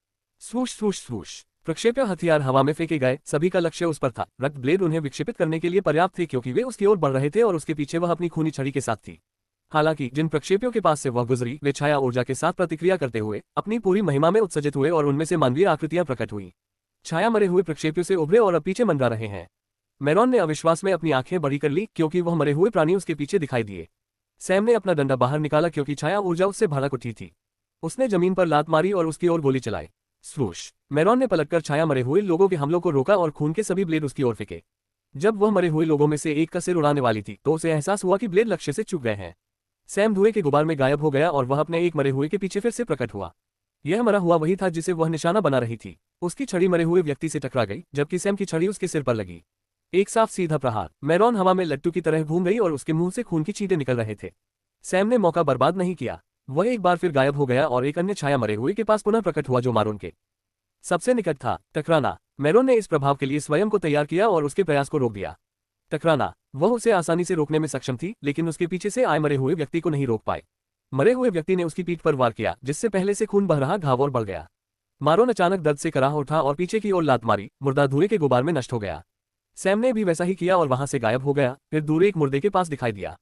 स्वूश स्वूश स्वूश, प्रक्षेप्य हथियार हवा में फेंके गए। सभी का लक्ष्य उस पर था। रक्त ब्लेड उन्हें विक्षेपित करने के लिए पर्याप्त थे क्योंकि वे उसकी ओर बढ़ रहे थे और उसके पीछे वह अपनी खूनी छड़ी के साथ थी। हालांकि जिन प्रक्षेपियों के पास से वह गुजरी, वे छाया ऊर्जा के साथ प्रतिक्रिया करते हुए अपनी पूरी महिमा में उत्सर्जित हुए और उनमें से मानवीय आकृतियां प्रकट हुई। छाया मरे हुए प्रक्षेपियों से उभरे और अब पीछे मंडरा रहे हैं। मेरॉन ने अविश्वास में अपनी आंखें बड़ी कर ली क्योंकि वह मरे हुए प्राणी उसके पीछे दिखाई दिए। सैम ने अपना डंडा बाहर निकाला क्योंकि छाया ऊर्जा उससे भड़क उठी थी। उसने जमीन पर लात मारी और उसकी ओर गोली चलाई। स्वूश! मेरॉन ने पलटकर छाया मरे हुए लोगों के हमलों को रोका और खून के सभी ब्लेड उसकी ओर फेंके। जब वह मरे हुए लोगों में से एक का सिर उड़ाने वाली थी तो उसे एहसास हुआ कि ब्लेड लक्ष्य से चूक गए हैं। सैम धुएं के गुबार में गायब हो गया और वह अपने एक मरे हुए के पीछे फिर से प्रकट हुआ। यह मरा हुआ वही था जिसे वह निशाना बना रही थी। उसकी छड़ी मरे हुए व्यक्ति से टकरा गई जबकि सैम की छड़ी उसके सिर पर लगी। एक साफ सीधा प्रहार। मेरॉन हवा में लट्टू की तरह घूम गई और उसके मुंह से खून की छींटें निकल रहे थे। सैम ने मौका बर्बाद नहीं किया। वह एक बार फिर गायब हो गया और एक अन्य छाया मरे हुए के पास पुनः प्रकट हुआ जो मारोन के सबसे निकट था। टकराना। मेरॉन ने इस प्रभाव के लिए स्वयं को तैयार किया और उसके प्रयास को रोक दिया। टकराना। वह उसे आसानी से रोकने में सक्षम थी लेकिन उसके पीछे से आए मरे हुए व्यक्ति को नहीं रोक पाए। मरे हुए व्यक्ति ने उसकी पीठ पर वार किया जिससे पहले से खून बह रहा घाव और बढ़ गया। मारोन अचानक दर्द से कराह उठा और पीछे की ओर लात मारी। मुर्दा धुएं के गुबार में नष्ट हो गया। सैम ने भी वैसा ही किया और वहां से गायब हो गया। फिर दूर एक मुर्दे के पास दिखाई दिया।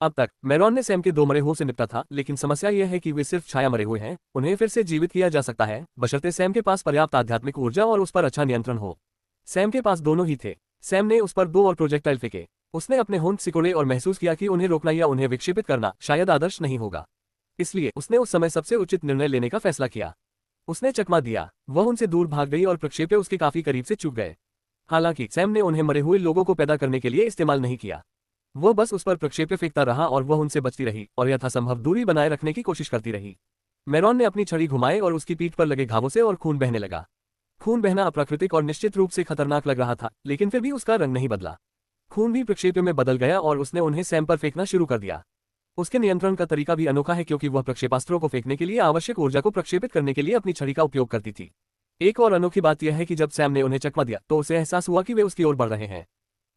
अब तक मेरॉन ने सैम के 2 मरे हुओं से निपटा था लेकिन समस्या यह है कि वे सिर्फ छाया मरे हुए हैं। उन्हें फिर से जीवित किया जा सकता है बशर्ते सैम के पास पर्याप्त आध्यात्मिक ऊर्जा और उस पर अच्छा नियंत्रण हो। सैम के पास दोनों ही थे। सैम ने उस पर 2 और प्रोजेक्टाइल फेंके। उसने अपने होंठ सिकोड़े और महसूस किया कि उन्हें रोकना या उन्हें विक्षेपित करना शायद आदर्श नहीं होगा। इसलिए उसने उस समय सबसे उचित निर्णय लेने का फैसला किया। उसने चकमा दिया। वह उनसे दूर भाग गई और प्रक्षेप्य उसके काफी करीब से चूक गए। हालांकि सैम ने उन्हें मरे हुए लोगों को पैदा करने के लिए इस्तेमाल नहीं किया। वह बस उस पर प्रक्षेप्य फेंकता रहा और वह उनसे बचती रही और यथासंभव दूरी बनाए रखने की कोशिश करती रही। मेरॉन ने अपनी छड़ी घुमाई और उसकी पीठ पर लगे घावों से और खून बहने लगा। खून बहना अप्राकृतिक और निश्चित रूप से खतरनाक लग रहा था लेकिन फिर भी उसका रंग नहीं बदला। खून भी प्रक्षेप्य में बदल गया और उसने उन्हें सैम पर फेंकना शुरू कर दिया। उसके नियंत्रण का तरीका भी अनोखा है क्योंकि वह प्रक्षेपास्त्रों को फेंकने के लिए आवश्यक ऊर्जा को प्रक्षेपित करने के लिए अपनी छड़ी का उपयोग करती थी। एक और अनोखी बात यह है कि जब सैम ने उन्हें चकमा दिया तो उसे एहसास हुआ कि वे उसकी ओर बढ़ रहे हैं।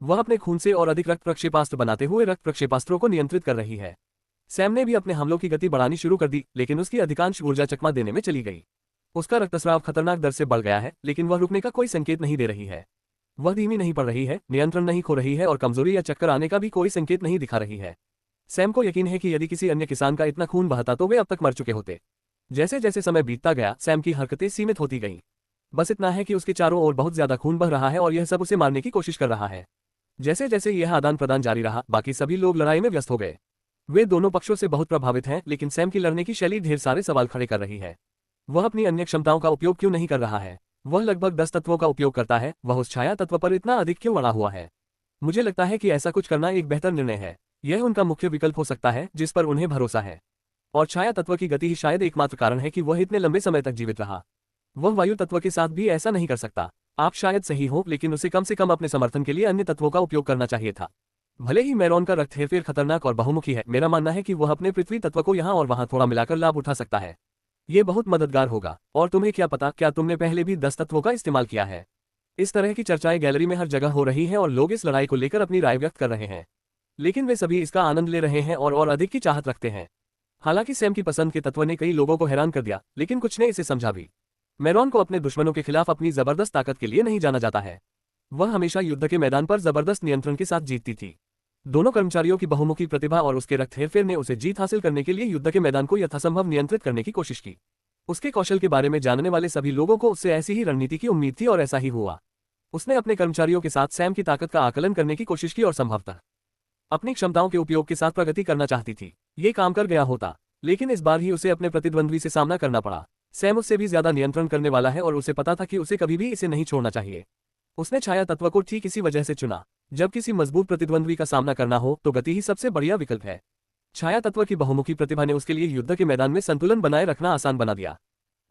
वह अपने खून से और अधिक रक्त प्रक्षेपास्त्र बनाते हुए रक्त प्रक्षेपास्त्रों को नियंत्रित कर रही है। सैम ने भी अपने हमलों की गति बढ़ानी शुरू कर दी लेकिन उसकी अधिकांश ऊर्जा चकमा देने में चली गई। उसका रक्तस्राव खतरनाक दर से बढ़ गया है लेकिन वह रुकने का कोई संकेत नहीं दे रही है। वह धीमी नहीं पड़ रही है, नियंत्रण नहीं खो रही है और कमजोरी या चक्कर आने का भी कोई संकेत नहीं दिखा रही है। सैम को यकीन है कि यदि किसी अन्य किसान का इतना खून बहता तो वे अब तक मर चुके होते। जैसे जैसे समय बीतता गया सैम की हरकतें सीमित होती गईं। बस इतना है कि उसके चारों ओर बहुत ज्यादा खून बह रहा है और यह सब उसे मारने की कोशिश कर रहा है। जैसे जैसे यह आदान प्रदान जारी रहा बाकी सभी लोग लड़ाई में व्यस्त हो गए। वे दोनों पक्षों से बहुत प्रभावित हैं लेकिन सैम की लड़ने की शैली ढेर सारे सवाल खड़े कर रही है। वह अपनी अन्य क्षमताओं का उपयोग क्यों नहीं कर रहा है? वह लगभग 10 तत्वों का उपयोग करता है, वह उस छाया तत्व पर इतना अधिक क्यों अड़ा हुआ है? मुझे लगता है कि ऐसा कुछ करना एक बेहतर निर्णय है। यह उनका मुख्य विकल्प हो सकता है जिस पर उन्हें भरोसा है। और छाया तत्व की गति ही शायद एकमात्र कारण है कि वह इतने लंबे समय तक जीवित रहा। वह वायु तत्व के साथ भी ऐसा नहीं कर सकता। आप शायद सही हो लेकिन उसे कम से कम अपने समर्थन के लिए अन्य तत्वों का उपयोग करना चाहिए था। भले ही मेरॉन का रक्त हेरफेर खतरनाक और बहुमुखी है, मेरा मानना है कि वह अपने पृथ्वी तत्व को यहाँ और वहाँ थोड़ा मिलाकर लाभ उठा सकता है। ये बहुत मददगार होगा। और तुम्हें क्या पता, क्या तुमने पहले भी 10 तत्वों का इस्तेमाल किया है? इस तरह की चर्चाएं गैलरी में हर जगह हो रही हैं और लोग इस लड़ाई को लेकर अपनी राय व्यक्त कर रहे हैं। लेकिन वे सभी इसका आनंद ले रहे हैं और अधिक की चाहत रखते हैं। हालांकि सैम की पसंद के तत्व ने कई लोगों को हैरान कर दिया लेकिन कुछ ने इसे समझा भी। मेरॉन को अपने दुश्मनों के खिलाफ अपनी जबरदस्त ताकत के लिए नहीं जाना जाता है। वह हमेशा युद्ध के मैदान पर जबरदस्त नियंत्रण के साथ जीतती थी। दोनों कर्मचारियों की बहुमुखी प्रतिभा और उसके रक्त हेरफेर ने उसे जीत हासिल करने के लिए युद्ध के मैदान को यथासंभव नियंत्रित करने की कोशिश की। उसके कौशल के बारे में जानने वाले सभी लोगों को उससे ऐसी ही रणनीति की उम्मीद थी और ऐसा ही हुआ। उसने अपने कर्मचारियों के साथ सैम की ताकत का आकलन करने की कोशिश की और संभवतः अपनी क्षमताओं के उपयोग के साथ प्रगति करना चाहती थी। ये काम कर गया होता, लेकिन इस बार ही उसे अपने प्रतिद्वंद्वी से सामना करना पड़ा। सैम उससे भी ज्यादा नियंत्रण करने वाला है और उसे पता था कि उसे कभी भी इसे नहीं छोड़ना चाहिए। उसने छाया तत्व को ठीक इसी वजह से चुना। जब किसी मजबूत प्रतिद्वंद्वी का सामना करना हो तो गति ही सबसे बढ़िया विकल्प है। छाया तत्व की बहुमुखी प्रतिभा ने उसके लिए युद्ध के मैदान में संतुलन बनाए रखना आसान बना दिया।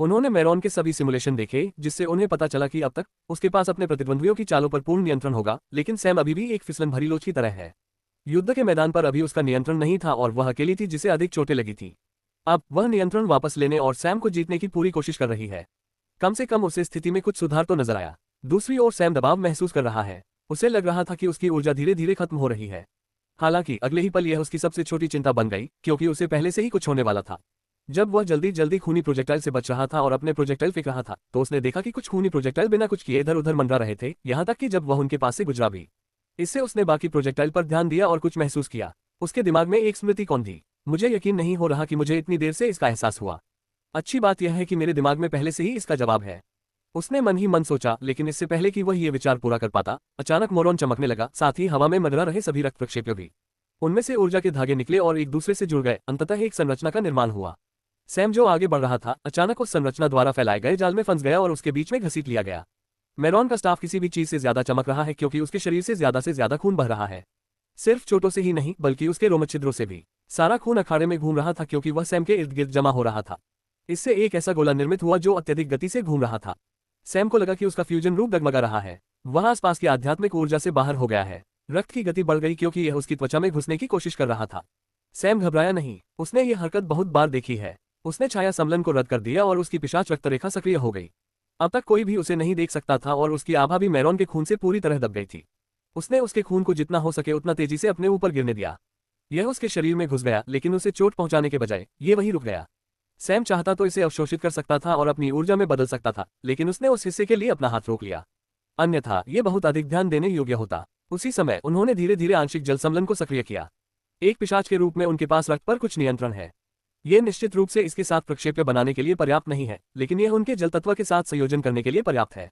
उन्होंने मेरॉन के सभी सिमुलेशन देखे जिससे उन्हें पता चला कि अब तक उसके पास अपने प्रतिद्वंद्वियों की चालों पर पूर्ण नियंत्रण होगा, लेकिन सैम अभी भी एक फिसलन भरी लोच की तरह है। युद्ध के मैदान पर अभी उसका नियंत्रण नहीं था और वह अकेली थी जिसे अधिक चोटें लगी थी। अब वह नियंत्रण वापस लेने और सैम को जीतने की पूरी कोशिश कर रही है। कम से कम उसे स्थिति में कुछ सुधार तो नजर आया। दूसरी ओर सैम दबाव महसूस कर रहा है। उसे लग रहा था कि उसकी ऊर्जा धीरे धीरे खत्म हो रही है। हालांकि अगले ही पल यह उसकी सबसे छोटी चिंता बन गई क्योंकि उसे पहले से ही कुछ होने वाला था। जब वह जल्दी जल्दी खूनी प्रोजेक्टाइल से बच रहा था और अपने प्रोजेक्टाइल फेंक रहा था तो उसने देखा कि कुछ खूनी प्रोजेक्टाइल बिना कुछ किए इधर उधर मंडरा रहे थे, यहाँ तक कि जब वह उनके पास से गुजरा भी। इससे उसने बाकी प्रोजेक्टाइल पर ध्यान दिया और कुछ महसूस किया। उसके दिमाग में एक स्मृति कौन थी? मुझे यकीन नहीं हो रहा कि मुझे इतनी देर से इसका एहसास हुआ। अच्छी बात यह है कि मेरे दिमाग में पहले से ही इसका जवाब है। उसने मन ही मन सोचा, लेकिन इससे पहले कि वह ये विचार पूरा कर पाता, अचानक मोरॉन चमकने लगा, साथ ही हवा में मंडरा रहे सभी रक्त प्रक्षेप्य भी। उनमें से ऊर्जा के धागे निकले और एक दूसरे से जुड़ गए, अंततः एक संरचना का निर्माण हुआ। सैम जो आगे बढ़ रहा था, अचानक उस संरचना द्वारा फैलाए गए जाल में फंस गया और उसके बीच में घसीट लिया गया। मेरॉन का स्टाफ किसी भी चीज से ज्यादा चमक रहा है क्योंकि उसके शरीर से ज्यादा खून बह रहा है। सिर्फ चोटों से ही नहीं बल्कि उसके रोमछिद्रों से भी। सारा खून अखाड़े में घूम रहा था क्योंकि वह सैम के इर्द गिर्द जमा हो रहा था। इससे एक ऐसा गोला निर्मित हुआ जो अत्यधिक गति से घूम रहा था। सैम को लगा कि उसका फ्यूजन रूप डगमगा रहा है, वह आसपास की आध्यात्मिक ऊर्जा से बाहर हो गया है। रक्त की गति बढ़ गई क्योंकि यह उसकी त्वचा में घुसने की कोशिश कर रहा था। सैम घबराया नहीं, उसने ये हरकत बहुत बार देखी है। उसने छाया सम्मेलन को रद्द कर दिया और उसकी पिशाच रक्तरेखा सक्रिय हो गई। अब तक कोई भी उसे नहीं देख सकता था और उसकी आभा भी मेरॉन के खून से पूरी तरह दब गई थी। उसने उसके खून को जितना हो सके उतना तेजी से अपने ऊपर गिरने दिया। यह उसके शरीर में घुस गया, लेकिन उसे चोट पहुंचाने के बजाय ये वहीं रुक गया। सैम चाहता तो इसे अवशोषित कर सकता था और अपनी ऊर्जा में बदल सकता था, लेकिन उसने उस हिस्से के लिए अपना हाथ रोक लिया, अन्यथा ये बहुत अधिक ध्यान देने योग्य होता। उसी समय उन्होंने धीरे धीरे आंशिक जल सम्मेलन को सक्रिय किया। एक पिशाच के रूप में उनके पास रक्त पर कुछ नियंत्रण है। ये निश्चित रूप से इसके साथ प्रक्षेप्य बनाने के लिए पर्याप्त नहीं है, लेकिन यह उनके जल तत्व के साथ संयोजन करने के लिए पर्याप्त है।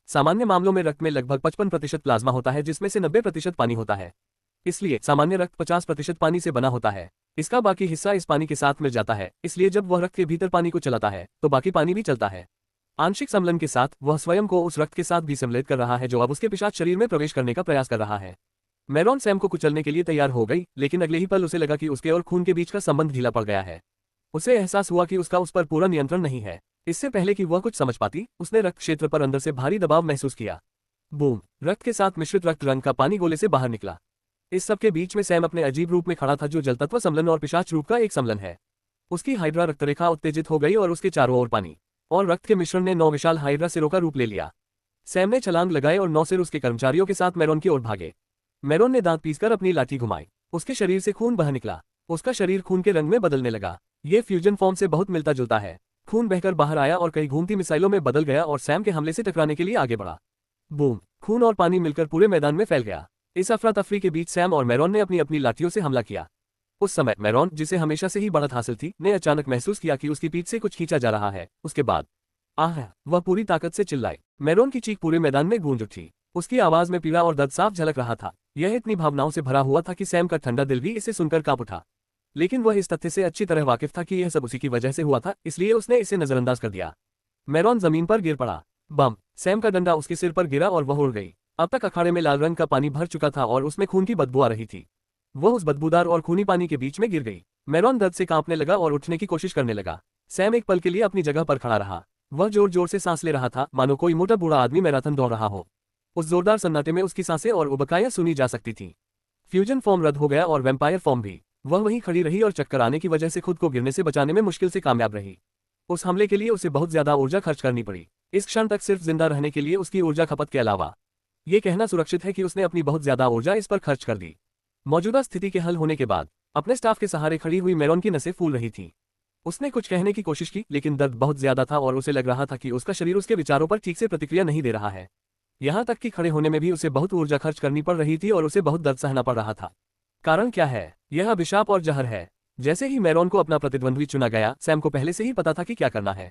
सामान्य मामलों में रक्त में लगभग 55% प्लाज्मा होता है, जिसमें से 90% पानी होता है। इसलिए सामान्य रक्त 50% पानी से बना होता है। इसका बाकी हिस्सा इस पानी के साथ मिल जाता है, इसलिए जब वह रक्त के भीतर पानी को चलाता है तो बाकी पानी भी चलता है। आंशिक सम्मेलन के साथ वह स्वयं को उस रक्त के साथ भी सम्मिलित कर रहा है जो अब उसके पिशाच शरीर में प्रवेश करने का प्रयास कर रहा है। मेरॉन सैम को कुचलने के लिए तैयार हो गई, लेकिन अगले ही पल उसे लगा कि उसके और खून के बीच का संबंध ढीला पड़ गया है। उसे एहसास हुआ कि उसका उस पर पूरा नियंत्रण नहीं है। इससे पहले कि वह कुछ समझ पाती, उसने रक्त क्षेत्र पर अंदर से भारी दबाव महसूस किया। बूम! रक्त के साथ मिश्रित रक्त रंग का पानी गोले से बाहर निकला। इस सब के बीच में सैम अपने अजीब रूप में खड़ा था, जो जलतत्व सम्मेलन और पिशाच रूप का एक सम्मेलन है। उसकी हाइड्रा रक्तरेखा उत्तेजित हो गई और उसके चारों ओर पानी और रक्त के मिश्रण ने 9 विशाल हाइड्रा सिरों का रूप ले लिया। सैम ने छलांग लगाए और 9 सिर उसके कर्मचारियों के साथ मेरॉन की ओर भागे। मेरॉन ने दांत पीसकर अपनी लाठी घुमाई, उसके शरीर से खून बह निकला। उसका शरीर खून के रंग में बदलने लगा। ये फ्यूजन फॉर्म से बहुत मिलता जुलता है। खून बहकर बाहर आया और कई घूमती मिसाइलों में बदल गया और सैम के हमले से टकराने के लिए आगे बढ़ा। बूम! खून और पानी मिलकर पूरे मैदान में फैल गया। इस अफरा तफरी के बीच सैम और मेरॉन ने अपनी अपनी लाठियों से हमला किया। उस समय मेरॉन, जिसे हमेशा से ही बढ़त हासिल थी, ने अचानक महसूस किया कि उसकी पीठ से कुछ खींचा जा रहा है। उसके बाद आह! वह पूरी ताकत से चिल्लाई। मेरॉन की चीख पूरे मैदान में गूंज उठी। उसकी आवाज में पीड़ा और दर्द साफ झलक रहा था। यह इतनी भावनाओं से भरा हुआ था कि सैम का ठंडा दिल भी इसे सुनकर कांप उठा। लेकिन वह इस तथ्य से अच्छी तरह वाकिफ था कि यह सब उसी की वजह से हुआ था, इसलिए उसने इसे नजरअंदाज कर दिया। मेरॉन जमीन पर गिर पड़ा। बम! सैम का डंडा उसके सिर पर गिरा और वह उड़ गई। अब तक अखाड़े में लाल रंग का पानी भर चुका था और उसमें खून की बदबू आ रही थी। वह उस बदबूदार और खूनी पानी के बीच में गिर गई। मेरॉन दर्द से कांपने लगा और उठने की कोशिश करने लगा। सैम एक पल के लिए अपनी जगह पर खड़ा रहा। वह जोर जोर से सांस ले रहा था, मानो कोई मोटा बूढ़ा आदमी मैराथन दौड़ रहा हो। उस जोरदार सन्नाटे में उसकी सांसें और उबकाइयां सुनी जा सकती थीं। फ्यूजन फॉर्म रद्द हो गया और वैम्पायर फॉर्म भी। वह वहीं खड़ी रही और चक्कर आने की वजह से खुद को गिरने से बचाने में मुश्किल से कामयाब रही। उस हमले के लिए उसे बहुत ज्यादा ऊर्जा खर्च करनी पड़ी। इस क्षण तक सिर्फ जिंदा रहने के लिए उसकी ऊर्जा खपत के अलावा ये कहना सुरक्षित है कि उसने अपनी बहुत ज्यादा ऊर्जा इस पर खर्च कर दी। मौजूदा स्थिति के हल होने के बाद अपने स्टाफ के सहारे खड़ी हुई मेरॉन की नसें फूल रही थीं। उसने कुछ कहने की कोशिश की, लेकिन दर्द बहुत ज्यादा था और उसे लग रहा था कि उसका शरीर उसके विचारों पर ठीक से प्रतिक्रिया नहीं दे रहा है। यहाँ तक कि खड़े होने में भी उसे बहुत ऊर्जा खर्च करनी पड़ रही थी और उसे बहुत दर्द सहना पड़ रहा था। कारण क्या है? यह अभिशाप और जहर है। जैसे ही मेरॉन को अपना प्रतिद्वंद्वी चुना गया, सैम को पहले से ही पता था कि क्या करना है।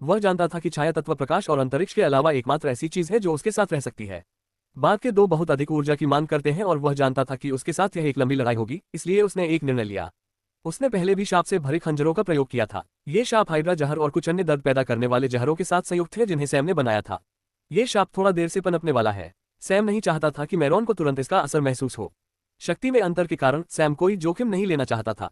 वह जानता था कि छाया तत्व प्रकाश और अंतरिक्ष के अलावा एकमात्र ऐसी चीज है जो उसके साथ रह सकती है। बाद के 2 बहुत अधिक ऊर्जा की मांग करते हैं और वह जानता था कि उसके साथ यह एक लंबी लड़ाई होगी, इसलिए उसने एक निर्णय लिया। उसने पहले भी शाप से भरे खंजरों का प्रयोग किया था। ये शाप हाइड्रा जहर और कुछ अन्य दर्द पैदा करने वाले जहरों के साथ संयुक्त थे जिन्हें सैम ने बनाया था। ये शाप थोड़ा देर से पनपने वाला है। सैम नहीं चाहता था कि मेरॉन को तुरंत इसका असर महसूस हो। शक्ति में अंतर के कारण सैम कोई जोखिम नहीं लेना चाहता था।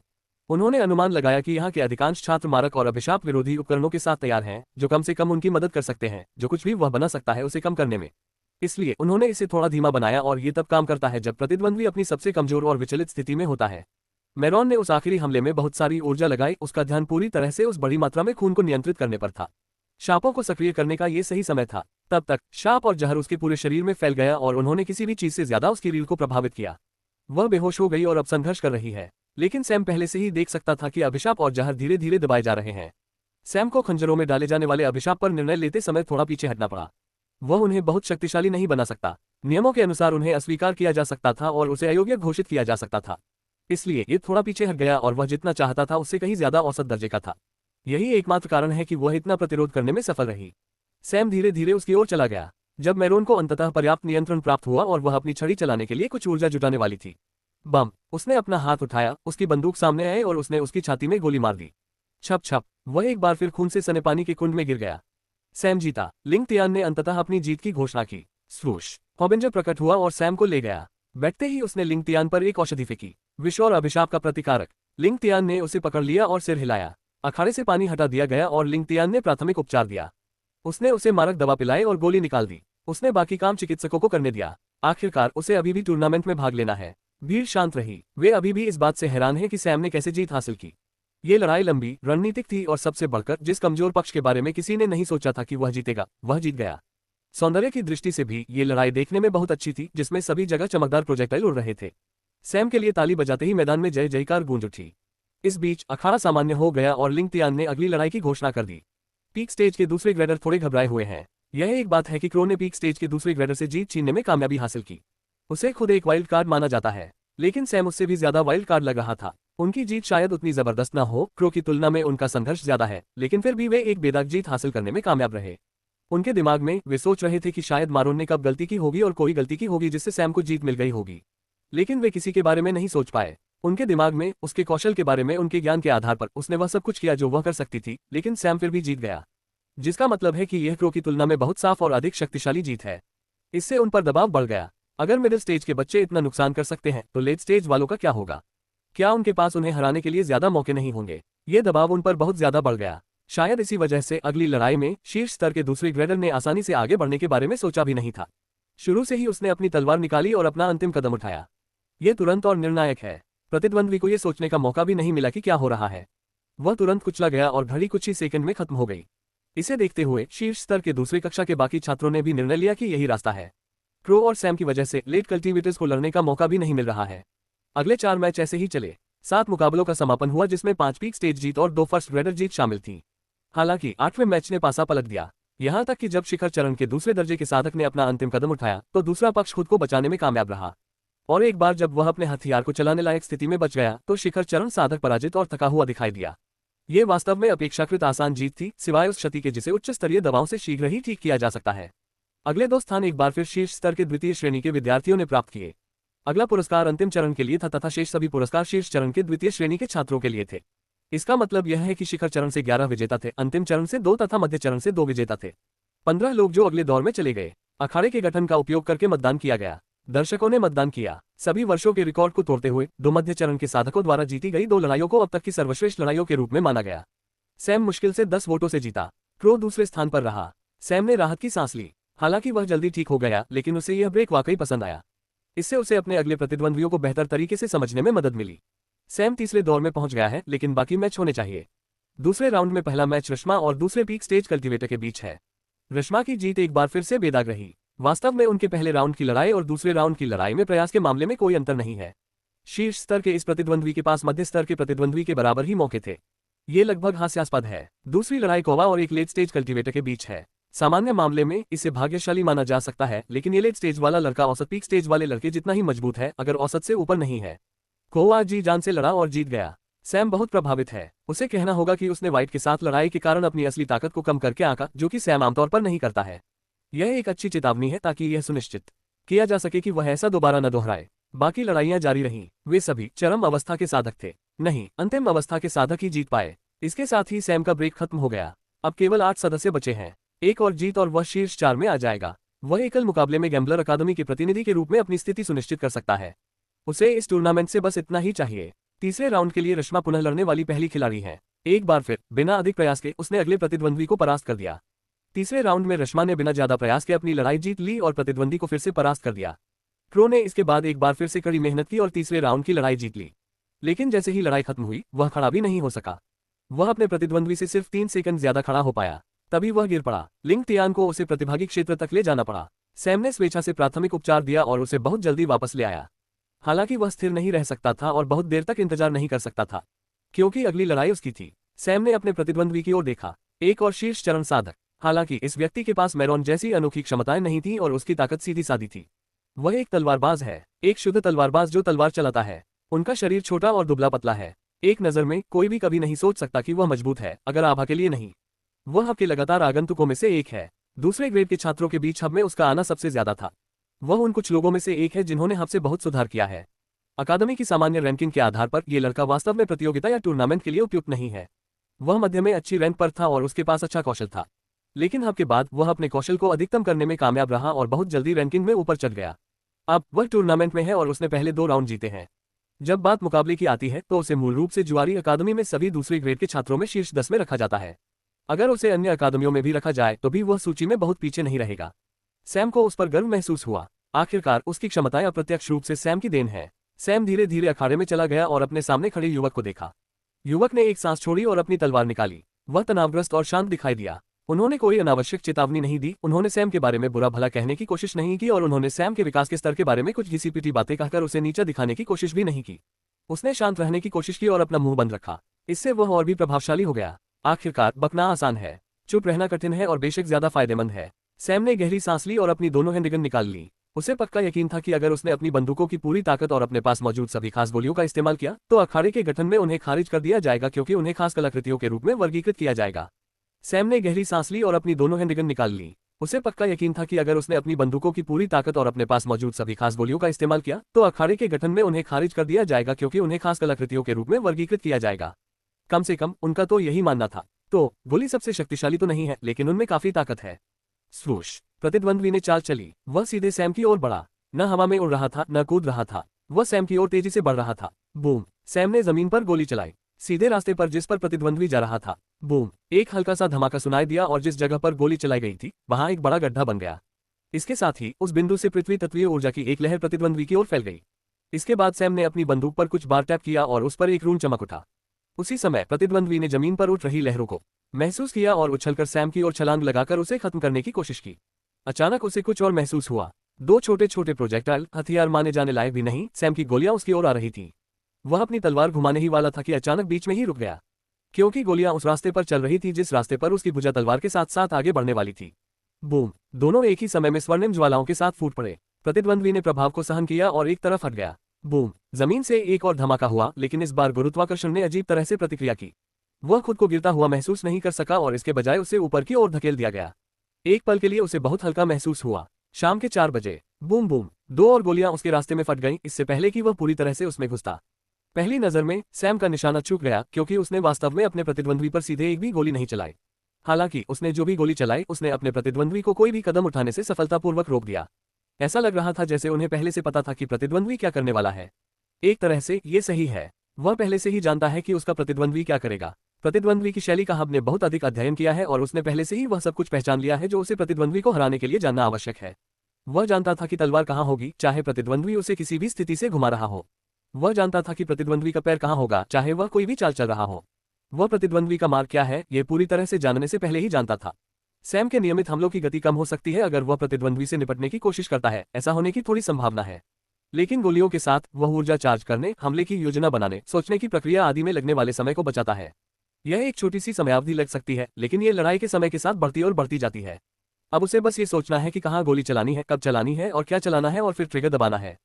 उन्होंने अनुमान लगाया कि यहाँ के अधिकांश छात्र मारक और अभिशाप विरोधी उपकरणों के साथ तैयार हैं, जो कम से कम उनकी मदद कर सकते हैं, जो कुछ भी वह बना सकता है उसे कम करने में। इसलिए उन्होंने इसे थोड़ा धीमा बनाया और ये तब काम करता है जब प्रतिद्वंद्वी अपनी सबसे कमजोर और विचलित स्थिति में होता है। मेरॉन ने उस आखिरी हमले में बहुत सारी ऊर्जा लगाई। उसका ध्यान पूरी तरह से उस बड़ी मात्रा में खून को नियंत्रित करने पर था। शापों को सक्रिय करने का ये सही समय था। तब तक शाप और जहर उसके पूरे शरीर में फैल गया और उन्होंने किसी भी चीज से ज्यादा उसकी रीढ़ को प्रभावित किया। वह बेहोश हो गई और अब संघर्ष कर रही है, लेकिन सैम पहले से ही देख सकता था कि अभिशाप और जहर धीरे धीरे दबाए जा रहे हैं। सैम को खंजरों में डाले जाने वाले अभिशाप पर निर्णय लेते समय थोड़ा पीछे हटना पड़ा। वह उन्हें बहुत शक्तिशाली नहीं बना सकता। नियमों के अनुसार उन्हें अस्वीकार किया जा सकता था और उसे अयोग्य घोषित किया जा सकता था। इसलिए ये थोड़ा पीछे हट गया और वह जितना चाहता था उससे कहीं ज्यादा औसत दर्जे का था। यही एकमात्र कारण है कि वह इतना प्रतिरोध करने में सफल रही। सैम धीरे धीरे उसकी ओर चला गया। जब मैरोन को अंततः पर्याप्त नियंत्रण प्राप्त हुआ और वह अपनी छड़ी चलाने के लिए कुछ ऊर्जा जुटाने वाली थी, बम, उसने अपना हाथ उठाया, उसकी बंदूक सामने आई और उसने उसकी छाती में गोली मार दी। छप छप, वह एक बार फिर खून से सने पानी के कुंड में गिर गया। सैम जीता। लिंग तियान ने अंततः अपनी जीत की घोषणा की। स्वूश, हॉबिंजर प्रकट हुआ और सैम को ले गया। बैठते ही उसने लिंग तियान पर एक औषधि फेंकी, विष और अभिशाप का प्रतिकारक। लिंग तियान ने उसे पकड़ लिया और सिर हिलाया। अखाड़े से पानी हटा दिया गया और लिंग तियान ने प्राथमिक उपचार दिया। उसने उसे मारक दवा पिलाई और गोली निकाल दी। उसने बाकी काम चिकित्सकों को करने दिया। आखिरकार उसे अभी भी टूर्नामेंट में भाग लेना है। भीड़ शांत रही। वे अभी भी इस बात से हैरान हैं कि सैम ने कैसे जीत हासिल की। ये लड़ाई लंबी, रणनीतिक थी और सबसे बढ़कर जिस कमजोर पक्ष के बारे में किसी ने नहीं सोचा था कि वह जीतेगा, वह जीत गया। सौंदर्य की दृष्टि से भी ये लड़ाई देखने में बहुत अच्छी थी, जिसमें सभी जगह चमकदार प्रोजेक्टाइल उड़ रहे थे। सैम के लिए ताली बजाते ही मैदान में जय जयकार गूंज उठी। इस बीच अखाड़ा सामान्य हो गया और लिंग तियान ने अगली लड़ाई की घोषणा कर दी। पीक स्टेज के दूसरे ग्रेडर थोड़े घबराए हुए हैं। यह एक बात है कि क्रो ने पीक स्टेज के दूसरे ग्रेडर से जीत छीनने में कामयाबी हासिल की। उसे खुद एक वाइल्ड कार्ड माना जाता है, लेकिन सैम उससे भी ज्यादा वाइल्ड कार्ड लग रहा था। उनकी जीत शायद उतनी जबरदस्त न हो, क्रो की तुलना में उनका संघर्ष ज्यादा है, लेकिन फिर भी वे एक बेदाग जीत हासिल करने में कामयाब रहे। उनके दिमाग में वे सोच रहे थे कि शायद मारोन ने कब गलती की होगी और कोई गलती की होगी जिससे सैम को जीत मिल गई होगी, लेकिन वे किसी के बारे में नहीं सोच पाए। उनके दिमाग में उसके कौशल के बारे में, उनके ज्ञान के आधार पर उसने वह सब कुछ किया जो वह कर सकती थी, लेकिन सैम फिर भी जीत गया। जिसका मतलब है कि यह क्रो की तुलना में बहुत साफ और अधिक शक्तिशाली जीत है। इससे उन पर दबाव बढ़ गया। अगर मिडिल स्टेज के बच्चे इतना नुकसान कर सकते हैं तो लेट स्टेज वालों का क्या होगा? क्या उनके पास उन्हें हराने के लिए ज्यादा मौके नहीं होंगे? ये दबाव उन पर बहुत ज्यादा बढ़ गया। शायद इसी वजह से अगली लड़ाई में शीर्ष स्तर के दूसरे ग्रेडर ने आसानी से आगे बढ़ने के बारे में सोचा भी नहीं था। शुरू से ही उसने अपनी तलवार निकाली और अपना अंतिम कदम उठाया। यह तुरंत और निर्णायक है। प्रतिद्वंद्वी को यह सोचने का मौका भी नहीं मिला कि क्या हो रहा है। वह तुरंत कुचला गया और घड़ी कुछ ही सेकंड में खत्म हो गई। इसे देखते हुए शीर्ष स्तर के दूसरी कक्षा के बाकी छात्रों ने भी निर्णय लिया कि यही रास्ता है। क्रो और सैम की वजह से लेट कल्टीवेटर्स को लड़ने का मौका भी नहीं मिल रहा है। अगले 4 मैच ऐसे ही चले। 7 मुकाबलों का समापन हुआ, जिसमें 5 पीक स्टेज जीत और 2 फर्स्ट ग्रेडर जीत शामिल थी। हालांकि 8वें मैच ने पासा पलट दिया। यहां तक कि जब शिखर चरण के दूसरे दर्जे के साधक ने अपना अंतिम कदम उठाया तो दूसरा पक्ष खुद को बचाने में कामयाब रहा। और एक बार जब वह अपने हथियार को चलाने लायक स्थिति में बच गया तो शिखर चरण साधक पराजित और थका हुआ दिखाई दिया। ये वास्तव में अपेक्षाकृत आसान जीत थी, सिवाय उस क्षति के जिसे उच्च स्तरीय दवाओं से शीघ्र ही ठीक किया जा सकता है। अगले 2 स्थान एक बार फिर शीर्ष स्तर के द्वितीय श्रेणी के विद्यार्थियों ने प्राप्त किए। अगला पुरस्कार अंतिम चरण के लिए था तथा शेष सभी पुरस्कार शीर्ष चरण के द्वितीय श्रेणी के छात्रों के लिए थे। इसका मतलब यह है कि शिखर चरण से 11 विजेता थे, अंतिम चरण से 2 तथा मध्य चरण से 2 विजेता थे। 15 लोग जो अगले दौर में चले गए। अखाड़े के गठन का उपयोग करके मतदान किया गया। दर्शकों ने मतदान किया। सभी वर्षों के रिकॉर्ड को तोड़ते हुए 2 मध्य चरण के साधकों द्वारा जीती गई 2 लड़ाइयों को अब तक की सर्वश्रेष्ठ लड़ाइयों के रूप में माना गया। सैम मुश्किल से 10 वोटों से जीता। क्रो दूसरे स्थान पर रहा। सैम ने राहत की सांस ली। हालांकि वह जल्दी ठीक हो गया, लेकिन उसे यह ब्रेक वाकई पसंद आया। इससे उसे अपने अगले प्रतिद्वंद्वियों को बेहतर तरीके से समझने में मदद मिली। सैम तीसरे दौर में पहुंच गया है, लेकिन बाकी मैच होने चाहिए। दूसरे राउंड में पहला मैच रश्मा और दूसरे पीक स्टेज कल्टीवेटर के बीच है। रश्मा की जीत एक बार फिर से बेदाग रही। वास्तव में उनके पहले राउंड की लड़ाई और दूसरे राउंड की लड़ाई में प्रयास के मामले में कोई अंतर नहीं है। शीर्ष स्तर के इस प्रतिद्वंद्वी के पास मध्य स्तर के प्रतिद्वंद्वी के बराबर ही मौके थे। ये लगभग हास्यास्पद है। दूसरी लड़ाई कोवा और एक लेट स्टेज कल्टीवेटर के बीच है। सामान्य मामले में इसे भाग्यशाली माना जा सकता है, लेकिन ये लेट स्टेज वाला लड़का औसत पीक स्टेज वाले लड़के जितना ही मजबूत है, अगर औसत से ऊपर नहीं है। कोवा जी जान से लड़ा और जीत गया। सैम बहुत प्रभावित है। उसे कहना होगा कि उसने व्हाइट के साथ लड़ाई के कारण अपनी असली ताकत को कम करके आंका, जो कि सैम आमतौर पर नहीं करता है। यह एक अच्छी चेतावनी है ताकि यह सुनिश्चित किया जा सके कि वह ऐसा दोबारा न दोहराए। बाकी लड़ाइयां जारी रहीं। वे सभी चरम अवस्था के साधक थे। नहीं, अंतिम अवस्था के साधक ही जीत पाए। इसके साथ ही सैम का ब्रेक खत्म हो गया। अब केवल 8 सदस्य बचे हैं। एक और जीत और वह शीर्ष 4 में आ जाएगा। वह एकल मुकाबले में गैम्बलर अकादमी के प्रतिनिधि के रूप में अपनी स्थिति सुनिश्चित कर सकता है। उसे इस टूर्नामेंट से बस इतना ही चाहिए। तीसरे राउंड के लिए रश्मा पुनः लड़ने वाली पहली खिलाड़ी है। एक बार फिर बिना अधिक प्रयास के उसने अगले प्रतिद्वंद्वी को परास्त कर दिया। तीसरे राउंड में रश्मा ने बिना ज्यादा प्रयास के अपनी लड़ाई जीत ली और प्रतिद्वंदी को फिर से परास्त कर दिया। क्रो ने इसके बाद एक बार फिर से कड़ी मेहनत की और तीसरे राउंड की लड़ाई जीत ली। लेकिन जैसे ही लड़ाई खत्म हुई, वह खड़ा भी नहीं हो सका। वह अपने प्रतिद्वंद्वी से सिर्फ 3 सेकंड ज्यादा खड़ा हो पाया। तभी वह गिर पड़ा। लिंग तियान को उसे प्रतिभागी क्षेत्र तक ले जाना पड़ा। सैम ने स्वेच्छा से प्राथमिक उपचार दिया और उसे बहुत जल्दी वापस ले आया। हालांकि वह स्थिर नहीं रह सकता था और बहुत देर तक इंतजार नहीं कर सकता था, क्योंकि अगली लड़ाई उसकी थी। सैम ने अपने प्रतिद्वंद्वी की ओर देखा। एक और शीर्ष चरण साधक। हालांकि इस व्यक्ति के पास मैरोन जैसी अनोखी क्षमताएं नहीं थी और उसकी ताकत सीधी सादी थी। वह एक तलवारबाज है, एक शुद्ध तलवारबाज जो तलवार चलाता है। उनका शरीर छोटा और दुबला पतला है। एक नजर में कोई भी कभी नहीं सोच सकता कि वह मजबूत है, अगर आभा के लिए नहीं। वह आपके लगातार आगंतुकों में से एक है। दूसरे ग्रेड के छात्रों के बीच हब में उसका आना सबसे ज्यादा था। वह उन कुछ लोगों में से एक है जिन्होंने हब से बहुत सुधार किया है। अकादमी की सामान्य रैंकिंग के आधार पर यह लड़का वास्तव में प्रतियोगिता या टूर्नामेंट के लिए उपयुक्त नहीं है। वह मध्य में अच्छी रैंक पर था और उसके पास अच्छा कौशल था, लेकिन हब के बाद वह अपने कौशल को अधिकतम करने में कामयाब रहा और बहुत जल्दी रैंकिंग में ऊपर चढ़ गया। अब वह टूर्नामेंट में है और उसने पहले 2 राउंड जीते हैं। जब बात मुकाबले की आती है तो उसे मूल रूप से जुआरी अकादमी में सभी दूसरी ग्रेड के छात्रों में शीर्ष 10 में रखा जाता है। अगर उसे अन्य अकादमियों में भी रखा जाए तो भी वह सूची में बहुत पीछे नहीं रहेगा। सैम को उस पर गर्व महसूस हुआ। आखिरकार उसकी क्षमताएं अप्रत्यक्ष रूप से सैम की देन है। सैम धीरे धीरे अखाड़े में चला गया और अपने सामने खड़े युवक को देखा। युवक ने एक सांस छोड़ी और अपनी तलवार निकाली। वह तनावग्रस्त और शांत दिखाई दिया। उन्होंने कोई अनावश्यक चेतावनी नहीं दी, उन्होंने सैम के बारे में बुरा भला कहने की कोशिश नहीं की और उन्होंने सैम के विकास के स्तर के बारे में कुछ घिसी-पिटी बातें कहकर उसे नीचा दिखाने की कोशिश भी नहीं की। उसने शांत रहने की कोशिश की और अपना मुंह बंद रखा। इससे वह और भी प्रभावशाली हो गया। आखिरकार बकना आसान है, चुप रहना कठिन है और बेशक ज्यादा फायदेमंद है। सैम ने गहरी सांस ली और अपनी दोनों हैंडगन निकाल ली। उसे पक्का यकीन था कि अगर उसने अपनी बंदूकों की पूरी ताकत और अपने पास मौजूद सभी खास गोलियों का इस्तेमाल किया तो अखाड़े के गठन में उन्हें खारिज कर दिया जाएगा, क्योंकि उन्हें खास कलाकृतियों के रूप में वर्गीकृत किया जाएगा। सैम ने गहरी सांस ली और अपनी दोनों हैंडगन निकाल ली। उसे पक्का यकीन था कि अगर उसने अपनी बंदूकों की पूरी ताकत और अपने पास मौजूद सभी खास गोलियों का इस्तेमाल किया तो अखाड़े के गठन में उन्हें खारिज कर दिया जाएगा, क्योंकि उन्हें खास कलाकृतियों के रूप में वर्गीकृत किया जाएगा। कम से कम उनका तो यही मानना था। तो गोली सबसे शक्तिशाली तो नहीं है, लेकिन उनमें काफी ताकत है। स्वूश! प्रतिद्वंद्वी ने चाल चली। वह सीधे सैम की ओर बढ़ा। न हवा में उड़ रहा था न कूद रहा था, वह सैम की ओर तेजी से बढ़ रहा था। बूम! सैम ने जमीन पर गोली चलाई, सीधे रास्ते पर जिस पर प्रतिद्वंद्वी जा रहा था। बूम! एक हल्का सा धमाका सुनाई दिया और जिस जगह पर गोली चलाई गई थी वहां एक बड़ा गड्ढा बन गया। इसके साथ ही उस बिंदु से पृथ्वी तत्वीय ऊर्जा की एक लहर प्रतिद्वंद्वी की ओर फैल गई। इसके बाद सैम ने अपनी बंदूक पर कुछ बार टैप किया और उस पर एक रून चमक उठा। उसी समय प्रतिद्वंद्वी ने जमीन पर उठ रही लहरों को महसूस किया और उछलकर सैम की ओर छलांग लगाकर उसे खत्म करने की कोशिश की। अचानक उसे कुछ और महसूस हुआ। 2 छोटे छोटे प्रोजेक्टाइल, हथियार माने जाने लायक भी नहीं, सैम की गोलियां उसकी ओर आ रही थीं। वह अपनी तलवार घुमाने ही वाला था कि अचानक बीच में ही रुक गया, क्योंकि गोलियां उस रास्ते पर चल रही थी जिस रास्ते पर उसकी भुजा तलवार के साथ साथ आगे बढ़ने वाली थी। बूम! दोनों एक ही समय में स्वर्णिम ज्वालाओं के साथ फूट पड़े। प्रतिद्वंद्वी ने प्रभाव को सहन किया और एक तरफ हट गया। बूम! जमीन से एक और धमाका हुआ, लेकिन इस बार गुरुत्वाकर्षण ने अजीब तरह से प्रतिक्रिया की। वह खुद को गिरता हुआ महसूस नहीं कर सका और इसके बजाय उसे ऊपर की ओर धकेल दिया गया। एक पल के लिए उसे बहुत हल्का महसूस हुआ। शाम के 4 बजे। Boom boom! 2 और गोलियां उसके रास्ते में फट गईं, इससे पहले कि वह पूरी तरह से उसमें घुसता। पहली नजर में सैम का निशाना चूक गया, क्योंकि उसने वास्तव में अपने प्रतिद्वंद्वी पर सीधे एक भी गोली नहीं चलाई। हालांकि उसने जो भी गोली चलाई उसने अपने प्रतिद्वंद्वी को कोई भी कदम उठाने से सफलतापूर्वक रोक दिया। ऐसा लग रहा था जैसे उन्हें पहले से पता था कि प्रतिद्वंद्वी क्या करने वाला है। एक तरह से ये सही है, वह पहले से ही जानता है कि उसका प्रतिद्वंद्वी क्या करेगा। प्रतिद्वंद्वी की शैली का हमने बहुत अधिक अध्ययन किया है और उसने पहले से ही वह सब कुछ पहचान लिया है जो उसे प्रतिद्वंद्वी को हराने के लिए जानना आवश्यक है। वह जानता था कि तलवार कहाँ होगी, चाहे प्रतिद्वंद्वी उसे किसी भी स्थिति से घुमा रहा हो। वह जानता था कि प्रतिद्वंद्वी का पैर कहाँ होगा, चाहे वह कोई भी चाल चल रहा हो। वह प्रतिद्वंद्वी का मार्ग क्या है, यह पूरी तरह से जानने से पहले ही जानता था। सैम के नियमित हमलों की गति कम हो सकती है अगर वह प्रतिद्वंद्वी से निपटने की कोशिश करता है, ऐसा होने की थोड़ी संभावना है। लेकिन गोलियों के साथ वह ऊर्जा चार्ज करने, हमले की योजना बनाने, सोचने की प्रक्रिया आदि में लगने वाले समय को बचाता है। यह एक छोटी सी समयावधि लग सकती है, लेकिन यह लड़ाई के समय के साथ बढ़ती और बढ़ती जाती है। अब उसे बस ये सोचना है कि कहाँ गोली चलानी है, कब चलानी है और क्या चलाना है और फिर ट्रिगर दबाना है।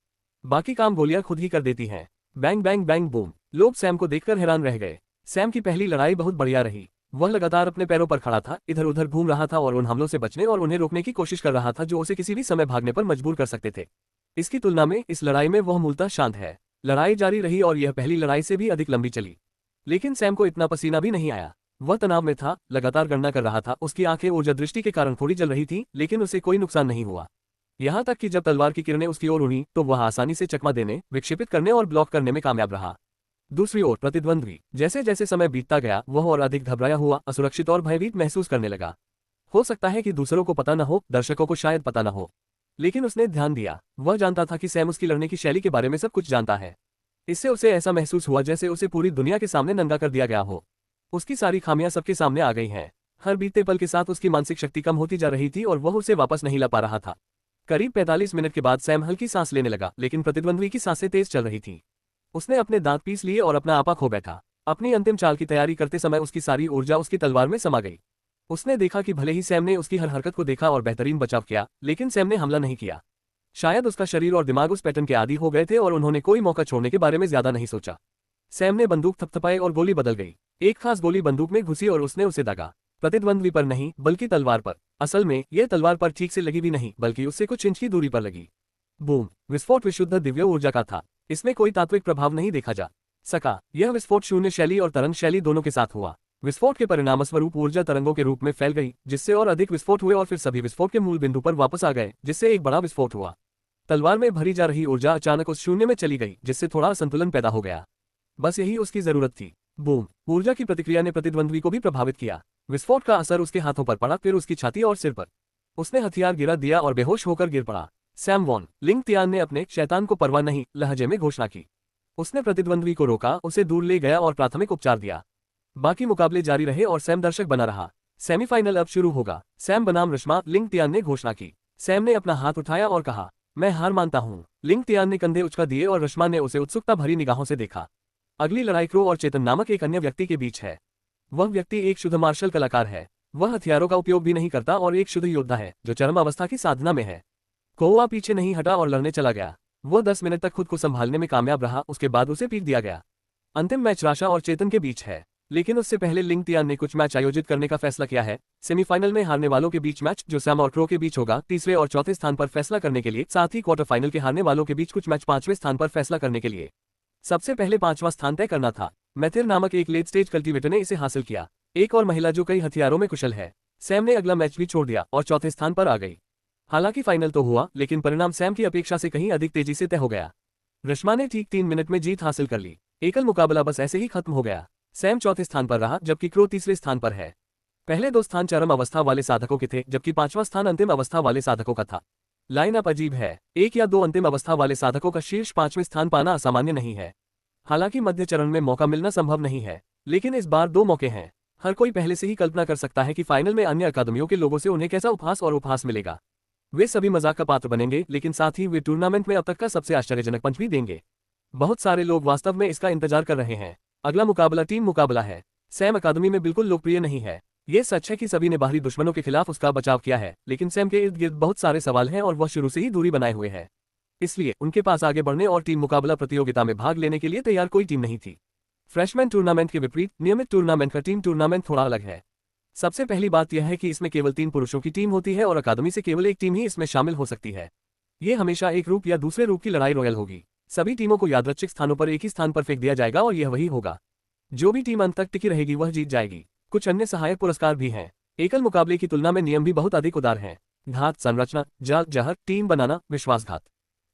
बाकी काम गोलियां खुद ही कर देती हैं। Bang bang bang boom! लोग सैम को देखकर हैरान रह गए। सैम की पहली लड़ाई बहुत बढ़िया रही। वह लगातार अपने पैरों पर खड़ा था, इधर उधर घूम रहा था और उन हमलों से बचने और उन्हें रोकने की कोशिश कर रहा था जो उसे किसी भी समय भागने पर मजबूर कर सकते थे। इसकी तुलना में इस लड़ाई में वह मूलतः शांत है। लड़ाई जारी रही और यह पहली लड़ाई से भी अधिक लंबी चली, लेकिन सैम को इतना पसीना भी नहीं आया। वह तनाव में था, लगातार गणना कर रहा था, उसकी आंखें ऊर्जा दृष्टि के कारण थोड़ी जल रही थी, लेकिन उसे कोई नुकसान नहीं हुआ। यहाँ तक कि जब तलवार की किरणें उसकी ओर उड़ी तो वह आसानी से चकमा देने, विक्षेपित करने और ब्लॉक करने में कामयाब रहा। दूसरी ओर प्रतिद्वंद्वी जैसे जैसे समय बीतता गया वह और अधिक घबराया हुआ, असुरक्षित और भयभीत महसूस करने लगा। हो सकता है कि दूसरों को पता न हो, दर्शकों को शायद पता न हो, लेकिन उसने ध्यान दिया। वह जानता था कि सैम उसकी लड़ने की शैली के बारे में सब कुछ जानता है। इससे उसे ऐसा महसूस हुआ जैसे उसे पूरी दुनिया के सामने नंगा कर दिया गया हो। उसकी सारी खामियां सबके सामने आ गई हैं। हर बीते पल के साथ उसकी मानसिक शक्ति कम होती जा रही थी और वह उसे वापस नहीं ला पा रहा था। करीब 45 मिनट के बाद सैम हल्की सांस लेने लगा, लेकिन प्रतिद्वंद्वी की सांसें तेज चल रही थीं। उसने अपने दांत पीस लिए और अपना आपा खो बैठा। अपनी अंतिम चाल की तैयारी करते समय उसकी सारी ऊर्जा उसकी तलवार में समा गई। उसने देखा कि भले ही सैम ने उसकी हर हरकत को देखा और बेहतरीन बचाव किया, लेकिन सैम ने हमला नहीं किया। शायद उसका शरीर और दिमाग उस पैटर्न के आदी हो गए थे और उन्होंने कोई मौका छोड़ने के बारे में ज्यादा नहीं सोचा। सैम ने बंदूक थपथपाई और गोली बदल गई। एक खास गोली बंदूक में घुसी और उसने उसे दागा। प्रतिद्वंद्वी पर नहीं, बल्कि तलवार पर। असल में यह तलवार पर ठीक से लगी भी नहीं, बल्कि उससे कुछ इंच की दूरी पर लगी। बूम! विस्फोट विशुद्ध दिव्य ऊर्जा का था। इसमें कोई तात्विक प्रभाव नहीं देखा जा सका। यह विस्फोट शून्य शैली और तरंग शैली दोनों के साथ हुआ। विस्फोट के परिणामस्वरूप ऊर्जा तरंगों के रूप में फैल गई, जिससे और अधिक विस्फोट हुए और फिर सभी विस्फोट के मूल बिंदु पर वापस आ गए, जिससे एक बड़ा विस्फोट हुआ। तलवार में भरी जा रही ऊर्जा अचानक उस शून्य में चली गई, जिससे थोड़ा असंतुलन पैदा हो गया। बस यही उसकी जरूरत थी। बूम! ऊर्जा की प्रतिक्रिया ने प्रतिद्वंद्वी को भी प्रभावित किया। विस्फोट का असर उसके हाथों पर पड़ा, फिर उसकी छाती और सिर पर। उसने हथियार गिरा दिया और बेहोश होकर गिर पड़ा। सैम वॉन लिंग तियान ने अपने शैतान को परवाह नहीं लहजे में घोषणा की। उसने प्रतिद्वंद्वी को रोका, उसे दूर ले गया और प्राथमिक उपचार दिया। बाकी मुकाबले जारी रहे और सैम दर्शक बना रहा। सेमीफाइनल अब शुरू होगा। सैम बनाम रश्मा, लिंग तियान ने घोषणा की। सैम ने अपना हाथ उठाया और कहा, मैं हार मानता हूं। लिंग तियान ने कंधे उचका दिए और रश्मा ने उसे उत्सुकता भरी निगाहों से देखा। अगली लड़ाई क्रो और चेतन नामक एक अन्य व्यक्ति के बीच है। वह व्यक्ति एक शुद्ध मार्शल कलाकार है। वह हथियारों का उपयोग भी नहीं करता और एक शुद्ध योद्धा है जो चरम अवस्था की साधना में है। कोआ पीछे नहीं हटा और लड़ने चला गया। वह 10 मिनट तक खुद को संभालने में कामयाब रहा, उसके बाद उसे पीट दिया गया। अंतिम मैच राशा और चेतन के बीच है, लेकिन उससे पहले लिंग तियान ने कुछ मैच आयोजित करने का फैसला किया है। सेमीफाइनल में हारने वालों के बीच मैच, जो सैम और क्रो के बीच होगा, तीसरे और चौथे स्थान पर फैसला करने के लिए। साथ ही क्वार्टर फाइनल के हारने वालों के बीच कुछ मैच पांचवें स्थान पर फैसला करने के लिए। सबसे पहले पांचवां स्थान तय करना था। मैथिर नामक एक लेट स्टेज कल्टीवेटर ने इसे हासिल किया, एक और महिला जो कई हथियारों में कुशल है। सैम ने अगला मैच भी छोड़ दिया और चौथे स्थान पर आ गई। हालांकि फाइनल तो हुआ, लेकिन परिणाम सैम की अपेक्षा से कहीं अधिक तेजी से तय हो गया। रश्मा ने ठीक 3 मिनट में जीत हासिल कर ली। एकल मुकाबला बस ऐसे ही खत्म हो गया। सैम चौथे स्थान पर रहा, जबकि क्रो तीसरे स्थान पर है। पहले 2 स्थान चरम अवस्था वाले साधकों के थे, जबकि 5वां स्थान अंतिम अवस्था वाले साधकों का था। लाइन अप अजीब है। 1 या 2 अंतिम अवस्था वाले साधकों का शीर्ष 5वें स्थान पाना असामान्य नहीं है। हालांकि मध्य चरण में मौका मिलना संभव नहीं है, लेकिन इस बार 2 मौके हैं। हर कोई पहले से ही कल्पना कर सकता है कि फाइनल में अन्य अकादमियों के लोगों से उन्हें कैसा उपहास और उपहास मिलेगा। वे सभी मजाक का पात्र बनेंगे, लेकिन साथ ही वे टूर्नामेंट में अब तक का सबसे आश्चर्यजनक पंच भी देंगे। बहुत सारे लोग वास्तव में इसका इंतजार कर रहे हैं। अगला मुकाबला टीम मुकाबला है। सैम अकादमी में बिल्कुल लोकप्रिय नहीं है। ये सच है कि सभी ने बाहरी दुश्मनों के खिलाफ उसका बचाव किया है, लेकिन सैम के इर्द गिर्द बहुत सारे सवाल हैं और वह शुरू से ही दूरी बनाए हुए है। इसलिए उनके पास आगे बढ़ने और टीम मुकाबला प्रतियोगिता में भाग लेने के लिए तैयार कोई टीम नहीं थी। फ्रेशमैन टूर्नामेंट के विपरीत नियमित टूर्नामेंट का टीम टूर्नामेंट थोड़ा अलग है। सबसे पहली बात यह है कि इसमें केवल 3 पुरुषों की टीम होती है और अकादमी से केवल एक टीम ही इसमें शामिल हो सकती है। ये हमेशा एक रूप या दूसरे रूप की लड़ाई रॉयल होगी। सभी टीमों को यादृच्छिक स्थानों पर एक ही स्थान पर फेंक दिया जाएगा और यह वही होगा। जो भी टीम अंत तक टिकी रहेगी वह जीत जाएगी। कुछ अन्य सहायक पुरस्कार भी हैं। एकल मुकाबले की तुलना में नियम भी बहुत अधिक उदार हैं। घात, संरचना, जाल, जहर, टीम बनाना, विश्वासघात,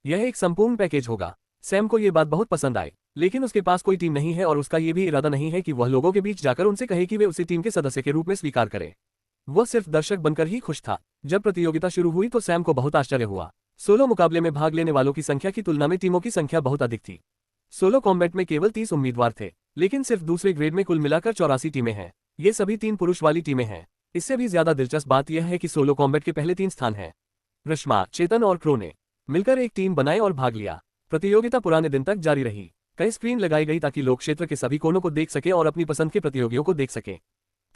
यह एक संपूर्ण पैकेज होगा। सैम को यह बात बहुत पसंद आई, लेकिन उसके पास कोई टीम नहीं है और उसका यह भी इरादा नहीं है कि वह लोगों के बीच जाकर उनसे कहे कि वे उसे टीम के सदस्य के रूप में स्वीकार करें। वह सिर्फ दर्शक बनकर ही खुश था। जब प्रतियोगिता शुरू हुई तो सैम को बहुत आश्चर्य हुआ। सोलो मुकाबले में भाग लेने वालों की संख्या की तुलना में टीमों की संख्या बहुत अधिक थी। सोलो कॉम्बैट में केवल 30 उम्मीदवार थे, लेकिन सिर्फ दूसरे ग्रेड में कुल मिलाकर 84 टीमें हैं। ये सभी 3 पुरुष वाली टीमें हैं। इससे भी ज्यादा दिलचस्प बात यह है कि सोलो कॉम्बैट के पहले 3 स्थान हैं। रश्मा, चेतन और क्रो ने मिलकर एक टीम बनाई और भाग लिया। प्रतियोगिता पुराने दिन तक जारी रही। कई स्क्रीन लगाई गई ताकि लोग क्षेत्र के सभी कोनों को देख सके और अपनी पसंद के प्रतियोगियों को देख सके।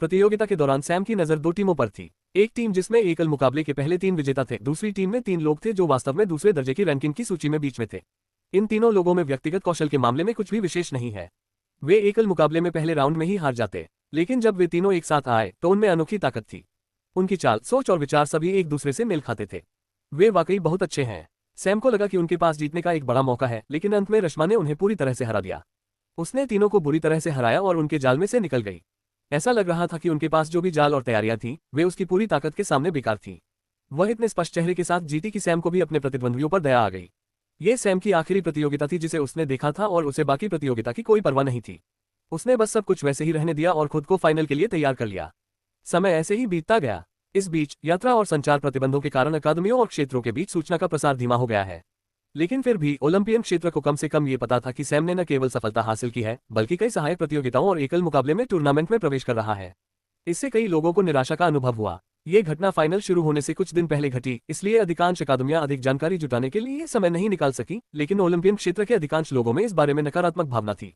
प्रतियोगिता के दौरान सैम की नजर 2 टीमों पर थी। एक टीम जिसमें एकल मुकाबले के पहले 3 विजेता थे, दूसरी टीम में 3 लोग थे जो वास्तव में दूसरे दर्जे की रैंकिंग की सूची में बीच में थे। इन तीनों लोगों में व्यक्तिगत कौशल के मामले में कुछ भी विशेष नहीं है। वे एकल मुकाबले में पहले राउंड में ही हार जाते, लेकिन जब वे तीनों एक साथ आए तो उनमें अनोखी ताकत थी। उनकी चाल, सोच और विचार सभी एक दूसरे से मेल खाते थे। वे वाकई बहुत अच्छे हैं। सैम को लगा कि उनके पास जीतने का एक बड़ा मौका है, लेकिन अंत में रश्मा ने उन्हें पूरी तरह से हरा दिया। उसने तीनों को बुरी तरह से हराया और उनके जाल में से निकल गई। ऐसा लग रहा था कि उनके पास जो भी जाल और तैयारियां थीं, वे उसकी पूरी ताकत के सामने बेकार थीं। वह इतने स्पष्ट चेहरे के साथ जीती कि सैम को भी अपने प्रतिद्वंद्वियों पर दया आ गई। ये सैम की आखिरी प्रतियोगिता थी जिसे उसने देखा था और उसे बाकी प्रतियोगिता की कोई परवाह नहीं थी। उसने बस सब कुछ वैसे ही रहने दिया और खुद को फाइनल के लिए तैयार कर लिया। समय ऐसे ही बीतता गया। इस बीच यात्रा और संचार प्रतिबंधों के कारण अकादमियों और क्षेत्रों के बीच सूचना का प्रसार धीमा हो गया है। लेकिन फिर भी ओलंपियन क्षेत्र को कम से कम ये पता था कि सैम ने न केवल सफलता हासिल की है, बल्कि कई सहायक प्रतियोगिताओं और एकल मुकाबले में टूर्नामेंट में प्रवेश कर रहा है। इससे कई लोगों को निराशा का अनुभव हुआ। ये घटना फाइनल शुरू होने से कुछ दिन पहले घटी, इसलिए अधिकांश अकादमियां अधिक जानकारी जुटाने के लिए समय नहीं निकाल सकी, लेकिन ओलंपियन क्षेत्र के अधिकांश लोगों में इस बारे में नकारात्मक भावना थी।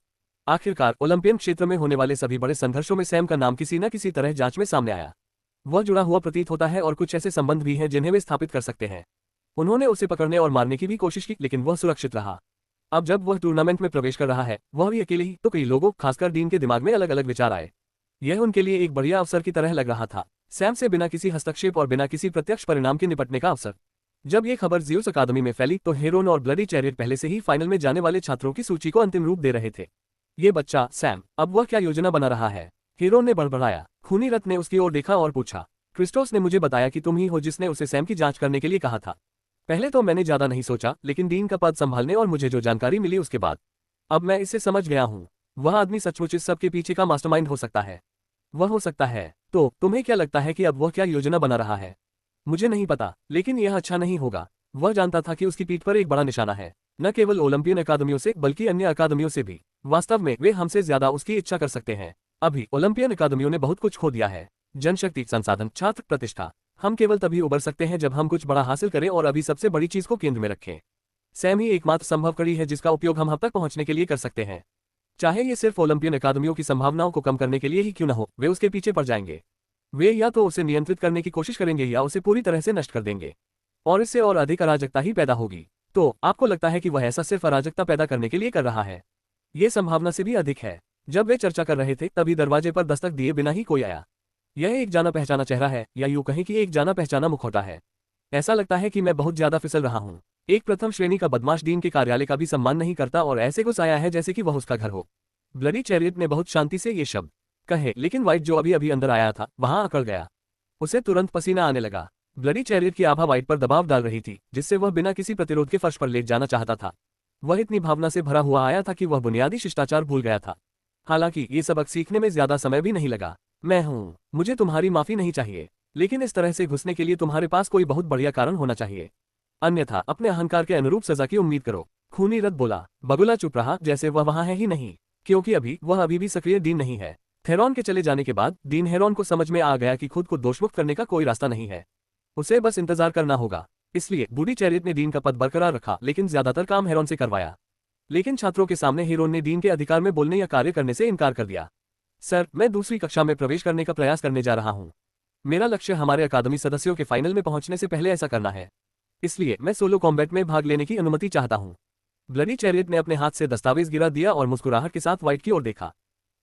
आखिरकार ओलंपियन क्षेत्र में होने वाले सभी बड़े संघर्षों में सैम का नाम किसी न किसी तरह जांच में सामने आया। वह जुड़ा हुआ प्रतीत होता है और कुछ ऐसे संबंध भी हैं जिन्हें वे स्थापित कर सकते हैं। उन्होंने उसे पकड़ने और मारने की भी कोशिश की, लेकिन वह सुरक्षित रहा। अब जब वह टूर्नामेंट में प्रवेश कर रहा है, वह भी अकेले ही, तो कई लोगों, खासकर डीन के दिमाग में अलग अलग विचार आए। यह उनके लिए एक बढ़िया अवसर की तरह लग रहा था। सैम से बिना किसी हस्तक्षेप और बिना किसी प्रत्यक्ष परिणाम के निपटने का अवसर। जब ये खबर ज़्यूस अकादमी में फैली तो हेरोन और ब्लडी चैरियट पहले से ही फाइनल में जाने वाले छात्रों की सूची को अंतिम रूप दे रहे थे। ये बच्चा सैम, अब वह क्या योजना बना रहा है? हेरोन ने बड़बड़ाया। खूनी रथ ने उसकी ओर देखा और पूछा, क्रिस्टोस ने मुझे बताया कि तुम ही हो जिसने उसे सैम की जांच करने के लिए कहा था। पहले तो मैंने ज्यादा नहीं सोचा, लेकिन डीन का पद संभालने और मुझे जो जानकारी मिली उसके बाद अब मैं इसे समझ गया हूँ। वह आदमी सचमुच इस सब के पीछे का मास्टरमाइंड हो सकता है। वह हो सकता है। तो तुम्हें क्या लगता है कि अब वह क्या योजना बना रहा है? मुझे नहीं पता, लेकिन यह अच्छा नहीं होगा। वह जानता था कि उसकी पीठ पर एक बड़ा निशाना है, न केवल ओलंपियन अकादमियों से बल्कि अन्य अकादमियों से भी। वास्तव में वे हमसे ज्यादा उसकी इच्छा कर सकते हैं। अभी ओलंपियन अकादमियों ने बहुत कुछ खो दिया है, जनशक्ति, संसाधन, छात्र, प्रतिष्ठा। हम केवल तभी उबर सकते हैं जब हम कुछ बड़ा हासिल करें और अभी सबसे बड़ी चीज को केंद्र में रखें। सैम ही एकमात्र संभव कड़ी है जिसका उपयोग हम तक पहुंचने के लिए कर सकते हैं। चाहे ये सिर्फ ओलंपियन अकादमियों की संभावनाओं को कम करने के लिए ही क्यों न हो, वे उसके पीछे पड़ जाएंगे। वे या तो उसे नियंत्रित करने की कोशिश करेंगे या उसे पूरी तरह से नष्ट कर देंगे, और इससे और अधिक अराजकता ही पैदा होगी। तो आपको लगता है कि वह ऐसा सिर्फ अराजकता पैदा करने के लिए कर रहा है? ये संभावना से भी अधिक है। जब वे चर्चा कर रहे थे तभी दरवाजे पर दस्तक दिए बिना ही कोई आया। यह एक जाना पहचाना चेहरा है, या यूं कहें कि एक जाना पहचाना मुखौटा है। ऐसा लगता है कि मैं बहुत ज्यादा फिसल रहा हूँ। एक प्रथम श्रेणी का बदमाश डीन के कार्यालय का भी सम्मान नहीं करता और ऐसे घुस आया है जैसे कि वह उसका घर हो। ब्लडी चैरियट ने बहुत शांति से ये शब्द कहे, लेकिन व्हाइट जो अभी अभी अंदर आया था वहां अकड़ गया। उसे तुरंत पसीना आने लगा। ब्लडी चैरियट की आभा व्हाइट पर दबाव डाल रही थी, जिससे वह बिना किसी प्रतिरोध के फर्श पर लेट जाना चाहता था। वह इतनी भावना से भरा हुआ आया था कि वह बुनियादी शिष्टाचार भूल गया था। हालांकि ये सबक सीखने में ज्यादा समय भी नहीं लगा। मैं हूं, मुझे तुम्हारी माफी नहीं चाहिए, लेकिन इस तरह से घुसने के लिए तुम्हारे पास कोई बहुत बढ़िया कारण होना चाहिए, अन्यथा अपने अहंकार के अनुरूप सजा की उम्मीद करो। खूनी रथ बोला। बगुला चुप रहा, जैसे वह वहां है ही नहीं, क्योंकि वह अभी भी सक्रिय डीन नहीं है। थेरॉन के चले जाने के बाद डीन हेरोन को समझ में आ गया कि खुद को दोषमुक्त करने का कोई रास्ता नहीं है। उसे बस इंतजार करना होगा। इसलिए बूढ़ी चैरियट ने डीन का पद बरकरार रखा, लेकिन ज्यादातर काम हेरोन से करवाया। लेकिन छात्रों के सामने हेरोन ने डीन के अधिकार में बोलने या कार्य करने से इनकार कर दिया। सर, मैं दूसरी कक्षा में प्रवेश करने का प्रयास करने जा रहा हूँ। मेरा लक्ष्य हमारे अकादमी सदस्यों के फाइनल में पहुंचने से पहले ऐसा करना है, इसलिए मैं सोलो कॉम्बैट में भाग लेने की अनुमति चाहता हूँ। ब्लडी चैरियट ने अपने हाथ से दस्तावेज गिरा दिया और मुस्कुराहट के साथ व्हाइट की ओर देखा।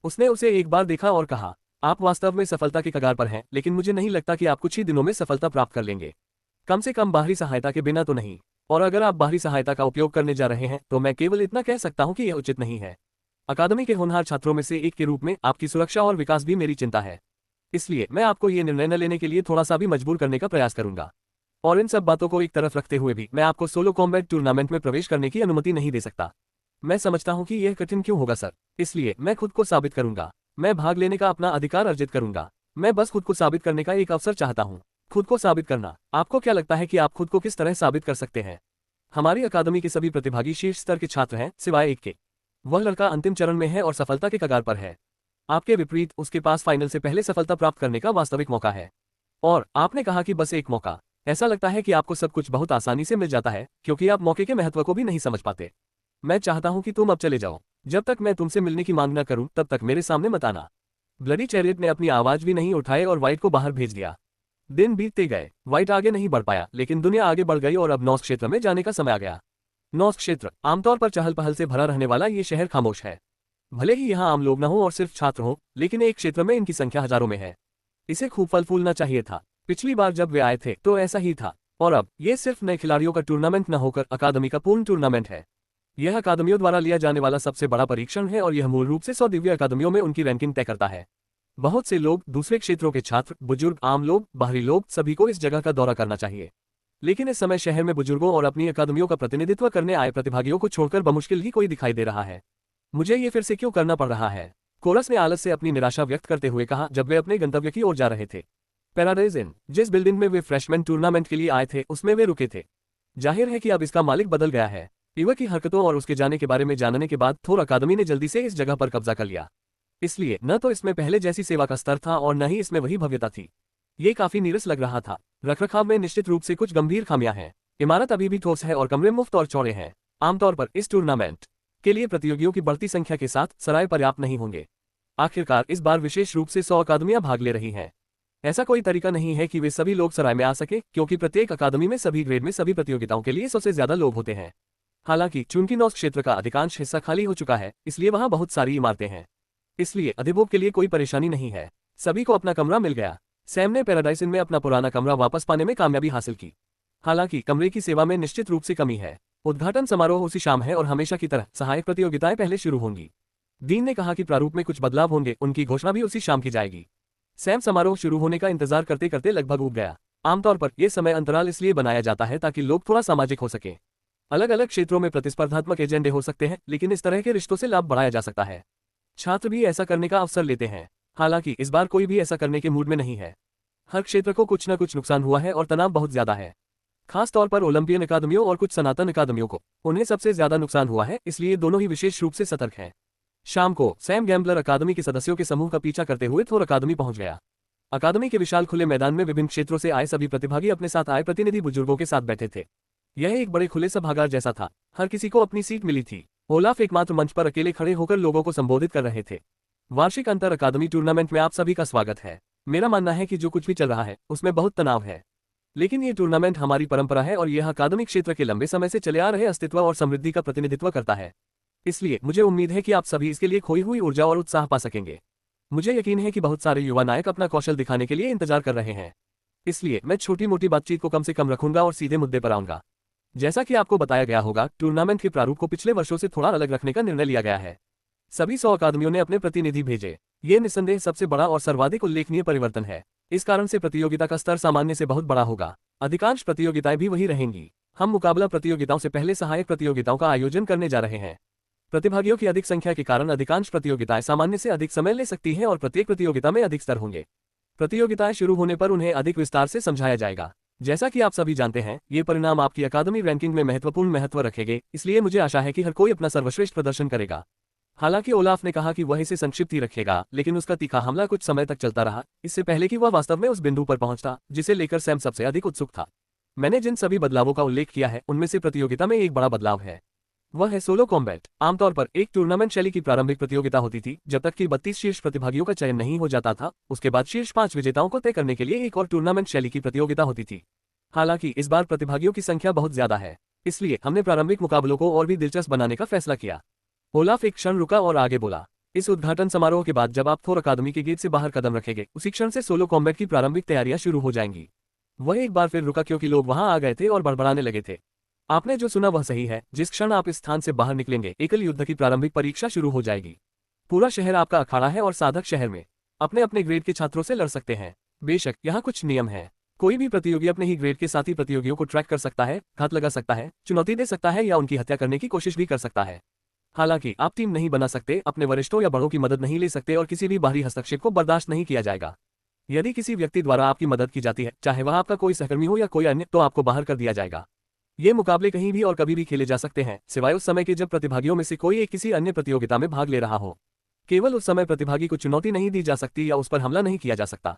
उसने उसे एक बार देखा और कहा, आप वास्तव में सफलता के कगार पर हैं, लेकिन मुझे नहीं लगता कि आप कुछ ही दिनों में सफलता प्राप्त कर लेंगे। कम से कम बाहरी सहायता के बिना तो नहीं। और अगर आप बाहरी सहायता का उपयोग करने जा रहे हैं तो मैं केवल इतना कह सकता हूं कि यह उचित नहीं है। अकादमी के होनहार छात्रों में से एक के रूप में आपकी सुरक्षा और विकास भी मेरी चिंता है। इसलिए मैं आपको ये निर्णय न लेने के लिए थोड़ा सा भी मजबूर करने का प्रयास करूंगा। और इन सब बातों को एक तरफ रखते हुए भी मैं आपको सोलो कॉम्बैट टूर्नामेंट में प्रवेश करने की अनुमति नहीं दे सकता। मैं समझता हूं कि यह कठिन क्यों होगा सर, इसलिए मैं खुद को साबित करूंगा। मैं भाग लेने का अपना अधिकार अर्जित करूंगा। मैं बस खुद को साबित करने का एक अवसर चाहता हूं। खुद को साबित करना। आपको क्या लगता है कि आप खुद को किस तरह साबित कर सकते हैं? हमारी अकादमी के सभी प्रतिभागी शीर्ष स्तर के छात्र हैं, सिवाय एक के। वह लड़का अंतिम चरण में है और सफलता के कगार पर है। आपके विपरीत उसके पास फाइनल से पहले सफलता प्राप्त करने का वास्तविक मौका है। और आपने कहा कि बस एक मौका। ऐसा लगता है कि आपको सब कुछ बहुत आसानी से मिल जाता है, क्योंकि आप मौके के महत्व को भी नहीं समझ पाते। मैं चाहता हूं कि तुम अब चले जाओ। जब तक मैं तुमसे मिलने की मांग न करूं तब तक मेरे सामने मत आना। ब्लडी चैरियट ने अपनी आवाज भी नहीं उठाई और व्हाइट को बाहर भेज दिया। दिन बीतते गए। व्हाइट आगे नहीं बढ़ पाया, लेकिन दुनिया आगे बढ़ गई और अब नॉर्थ क्षेत्र में जाने का समय आ गया। नॉर्थ क्षेत्र, आमतौर पर चहल पहल से भरा रहने वाला ये शहर खामोश है। भले ही यहाँ आम लोग न हो और सिर्फ छात्र हो, लेकिन एक क्षेत्र में इनकी संख्या हजारों में है। इसे खूब फल फूलना चाहिए था। पिछली बार जब वे आए थे तो ऐसा ही था। और अब ये सिर्फ नए खिलाड़ियों का टूर्नामेंट न होकर अकादमी का पूर्ण टूर्नामेंट है। यह अकादमियों द्वारा लिया जाने वाला सबसे बड़ा परीक्षण है और यह मूल रूप से 100 दिव्य अकादमियों में उनकी रैंकिंग तय करता है। बहुत से लोग, दूसरे क्षेत्रों के छात्र, बुजुर्ग, आम लोग, बाहरी लोग, सभी को इस जगह का दौरा करना चाहिए। लेकिन इस समय शहर में बुजुर्गों और अपनी अकादमियों का प्रतिनिधित्व करने आए प्रतिभागियों को छोड़कर बमुश्किल ही कोई दिखाई दे रहा है। मुझे ये फिर से क्यों करना पड़ रहा है? कोरस ने आलस से अपनी निराशा व्यक्त करते हुए कहा जब वे अपने गंतव्य की ओर जा रहे थे। पैराडाइज इन, जिस बिल्डिंग में वे फ्रेशमैन टूर्नामेंट के लिए आए थे, उसमें वे रुके थे। जाहिर है कि अब इसका मालिक बदल गया है। इवा की हरकतों और उसके जाने के बारे में जानने के बाद थोर अकादमी ने जल्दी से इस जगह पर कब्जा कर लिया। इसलिए न तो इसमें पहले जैसी सेवा का स्तर था और न ही इसमें वही भव्यता थी। ये काफी नीरस लग रहा था। रखरखाव में निश्चित रूप से कुछ गंभीर खामियां हैं। इमारत अभी भी ठोस है और कमरे मुफ्त और चौड़े हैं। आमतौर पर इस टूर्नामेंट के लिए प्रतियोगियों की बढ़ती संख्या के साथ सराय पर्याप्त नहीं होंगे। आखिरकार इस बार विशेष रूप से 100 अकादमियां भाग ले रही हैं। ऐसा कोई तरीका नहीं है कि वे सभी लोग सराय में आ सके, क्योंकि प्रत्येक अकादमी में सभी ग्रेड में सभी प्रतियोगिताओं के लिए 100 से ज्यादा लोग होते हैं। हालांकि चूंकि नॉर्थ क्षेत्र का अधिकांश हिस्सा खाली हो चुका है, इसलिए वहां बहुत सारी इमारतें हैं। इसलिए अधिभोग के लिए कोई परेशानी नहीं है। सभी को अपना कमरा मिल गया। सैम ने पैराडाइस इन में अपना पुराना कमरा वापस पाने में कामयाबी हासिल की। हालांकि कमरे की सेवा में निश्चित रूप से कमी है। उद्घाटन समारोह उसी शाम है और हमेशा की तरह सहायक प्रतियोगिताएं पहले शुरू होंगी। डीन ने कहा कि प्रारूप में कुछ बदलाव होंगे, उनकी घोषणा भी उसी शाम की जाएगी। सैम समारोह शुरू होने का इंतजार करते करते लगभग उब गया। आमतौर पर यह समय अंतराल इसलिए बनाया जाता है ताकि लोग थोड़ा सामाजिक हो सके। अलग अलग क्षेत्रों में प्रतिस्पर्धात्मक एजेंडे हो सकते हैं, लेकिन इस तरह के रिश्तों से लाभ बढ़ाया जा सकता है। छात्र भी ऐसा करने का अवसर लेते हैं। हालांकि इस बार कोई भी ऐसा करने के मूड में नहीं है। हर क्षेत्र को कुछ न कुछ नुकसान हुआ है और तनाव बहुत ज्यादा है। खास तौर पर ओलंपियन अकादमियों और कुछ सनातन अकादमियों को उन्हें सबसे ज्यादा नुकसान हुआ है, इसलिए दोनों ही विशेष रूप से सतर्क हैं। शाम को सैम गैम्बलर अकादमी के सदस्यों के समूह का पीछा करते हुए थोर अकादमी पहुंच गया। अकादमी के विशाल खुले मैदान में विभिन्न क्षेत्रों से आए सभी प्रतिभागी अपने साथ आए प्रतिनिधि बुजुर्गों के साथ बैठे थे। यह एक बड़े खुले सभागार जैसा था। हर किसी को अपनी सीट मिली थी। ओलाफ एकमात्र मंच पर अकेले खड़े होकर लोगों को संबोधित कर रहे थे। वार्षिक अंतर अकादमी टूर्नामेंट में आप सभी का स्वागत है। मेरा मानना है कि जो कुछ भी चल रहा है उसमें बहुत तनाव है, लेकिन ये टूर्नामेंट हमारी परंपरा है और यह अकादमिक क्षेत्र के लंबे समय से चले आ रहे अस्तित्व और समृद्धि का प्रतिनिधित्व करता है। इसलिए मुझे उम्मीद है कि आप सभी इसके लिए खोई हुई ऊर्जा और उत्साह पा सकेंगे। मुझे यकीन है कि बहुत सारे युवा नायक अपना कौशल दिखाने के लिए इंतजार कर रहे हैं। इसलिए मैं छोटी मोटी बातचीत को कम से कम रखूंगा और सीधे मुद्दे पर आऊंगा। जैसा कि आपको बताया गया होगा, टूर्नामेंट के प्रारूप को पिछले वर्षों से थोड़ा अलग रखने का निर्णय लिया गया है। सभी 100 अकादमियों ने अपने प्रतिनिधि भेजे। ये निस्संदेह सबसे बड़ा और सर्वाधिक उल्लेखनीय परिवर्तन है। इस कारण से प्रतियोगिता का स्तर सामान्य से बहुत बड़ा होगा। अधिकांश प्रतियोगिताएं भी वही रहेंगी। हम मुकाबला प्रतियोगिताओं से पहले सहायक प्रतियोगिताओं का आयोजन करने जा रहे हैं। प्रतिभागियों की अधिक संख्या के कारण अधिकांश प्रतियोगिताएं सामान्य से अधिक समय ले सकती हैं और प्रत्येक प्रतियोगिता में अधिक स्तर होंगे। प्रतियोगिताएं शुरू होने पर उन्हें अधिक विस्तार से समझाया जाएगा। जैसा कि आप सभी जानते हैं, ये परिणाम आपकी अकादमी रैंकिंग में महत्वपूर्ण महत्व रखेंगे, इसलिए मुझे आशा है कि हर कोई अपना सर्वश्रेष्ठ प्रदर्शन करेगा। हालांकि ओलाफ ने कहा कि वह इसे संक्षिप्त ही रखेगा, लेकिन उसका तीखा हमला कुछ समय तक चलता रहा, इससे पहले कि वह वास्तव में उस बिंदु पर पहुंचता जिसे लेकर सैम सबसे अधिक उत्सुक था। मैंने जिन सभी बदलावों का उल्लेख किया है उनमें से प्रतियोगिता में एक बड़ा बदलाव है। वह है सोलो कॉम्बैट। आमतौर पर एक टूर्नामेंट शैली की प्रारंभिक प्रतियोगिता होती थी जब तक कि 32 शीर्ष प्रतिभागियों का चयन नहीं हो जाता था। उसके बाद शीर्ष 5 विजेताओं को तय करने के लिए एक और टूर्नामेंट शैली की प्रतियोगिता होती थी। हालांकि इस बार प्रतिभागियों की संख्या बहुत ज्यादा है, इसलिए हमने प्रारंभिक मुकाबलों को और भी दिलचस्प बनाने का फैसला किया। ओलाफ एक क्षण रुका और आगे बोला, इस उद्घाटन समारोह के बाद जब आप थोर अकादमी के गेट से बाहर कदम रखेंगे, उसी क्षण से सोलो कॉम्बैट की प्रारंभिक तैयारियां शुरू हो जाएंगी। वह एक बार फिर रुका क्योंकि लोग वहां आ गए थे और बड़बड़ाने लगे थे। आपने जो सुना वह सही है। जिस क्षण आप इस स्थान से बाहर निकलेंगे, एकल युद्ध की प्रारंभिक परीक्षा शुरू हो जाएगी। पूरा शहर आपका अखाड़ा है और साधक शहर में अपने अपने ग्रेड के छात्रों से लड़ सकते हैं। बेशक यहाँ कुछ नियम हैं। कोई भी प्रतियोगी अपने ही ग्रेड के साथी प्रतियोगियों को ट्रैक कर सकता है, घात लगा सकता है, चुनौती दे सकता है या उनकी हत्या करने की कोशिश भी कर सकता है। हालांकि आप टीम नहीं बना सकते, अपने वरिष्ठों या बड़ों की मदद नहीं ले सकते और किसी भी बाहरी हस्तक्षेप को बर्दाश्त नहीं किया जाएगा। यदि किसी व्यक्ति द्वारा आपकी मदद की जाती है, चाहे वह आपका कोई सहकर्मी हो या कोई अन्य, तो आपको बाहर कर दिया जाएगा। ये मुकाबले कहीं भी और कभी भी खेले जा सकते हैं, सिवाय उस समय के जब प्रतिभागियों में से कोई एक किसी अन्य प्रतियोगिता में भाग ले रहा हो। केवल उस समय प्रतिभागी को चुनौती नहीं दी जा सकती या उस पर हमला नहीं किया जा सकता।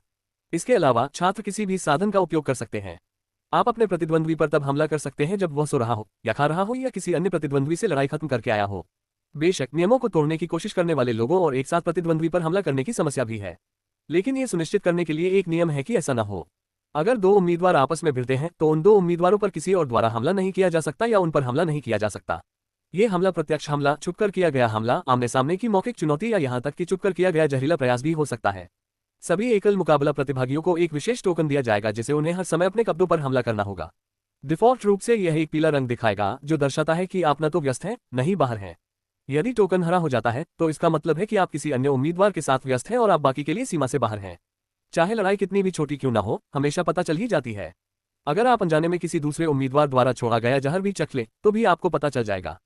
इसके अलावा छात्र किसी भी साधन का उपयोग कर सकते हैं। आप अपने प्रतिद्वंद्वी पर तब हमला कर सकते हैं जब वह सो रहा हो या खा रहा हो या किसी अन्य प्रतिद्वंद्वी से लड़ाई खत्म करके आया हो। बेशक नियमों को तोड़ने की कोशिश करने वाले लोगों और एक साथ प्रतिद्वंद्वी पर हमला करने की समस्या भी है, लेकिन ये सुनिश्चित करने के लिए एक नियम है कि ऐसा न हो। अगर 2 उम्मीदवार आपस में भिड़ते हैं तो उन 2 उम्मीदवारों पर किसी और द्वारा हमला नहीं किया जा सकता या उन पर हमला नहीं किया जा सकता। ये हमला प्रत्यक्ष हमला, छुपकर किया गया हमला, आमने सामने की मौखिक चुनौती या यहाँ तक कि छुपकर किया गया जहरीला प्रयास भी हो सकता है। सभी एकल मुकाबला प्रतिभागियों को एक विशेष टोकन दिया जाएगा जिसे उन्हें हर समय अपने कब्जों पर हमला करना होगा। डिफॉल्ट रूप से यह एक पीला रंग दिखाएगा जो दर्शाता है कि आप न तो व्यस्त हैं, न ही बाहर हैं। यदि टोकन हरा हो जाता है तो इसका मतलब है कि आप किसी अन्य उम्मीदवार के साथ व्यस्त हैं और आप बाकी के लिए सीमा से बाहर हैं। चाहे लड़ाई कितनी भी छोटी क्यों ना हो, हमेशा पता चल ही जाती है। अगर आप अनजाने में किसी दूसरे उम्मीदवार द्वारा छोड़ा गया जहर भी चख लें तो भी आपको पता चल जाएगा,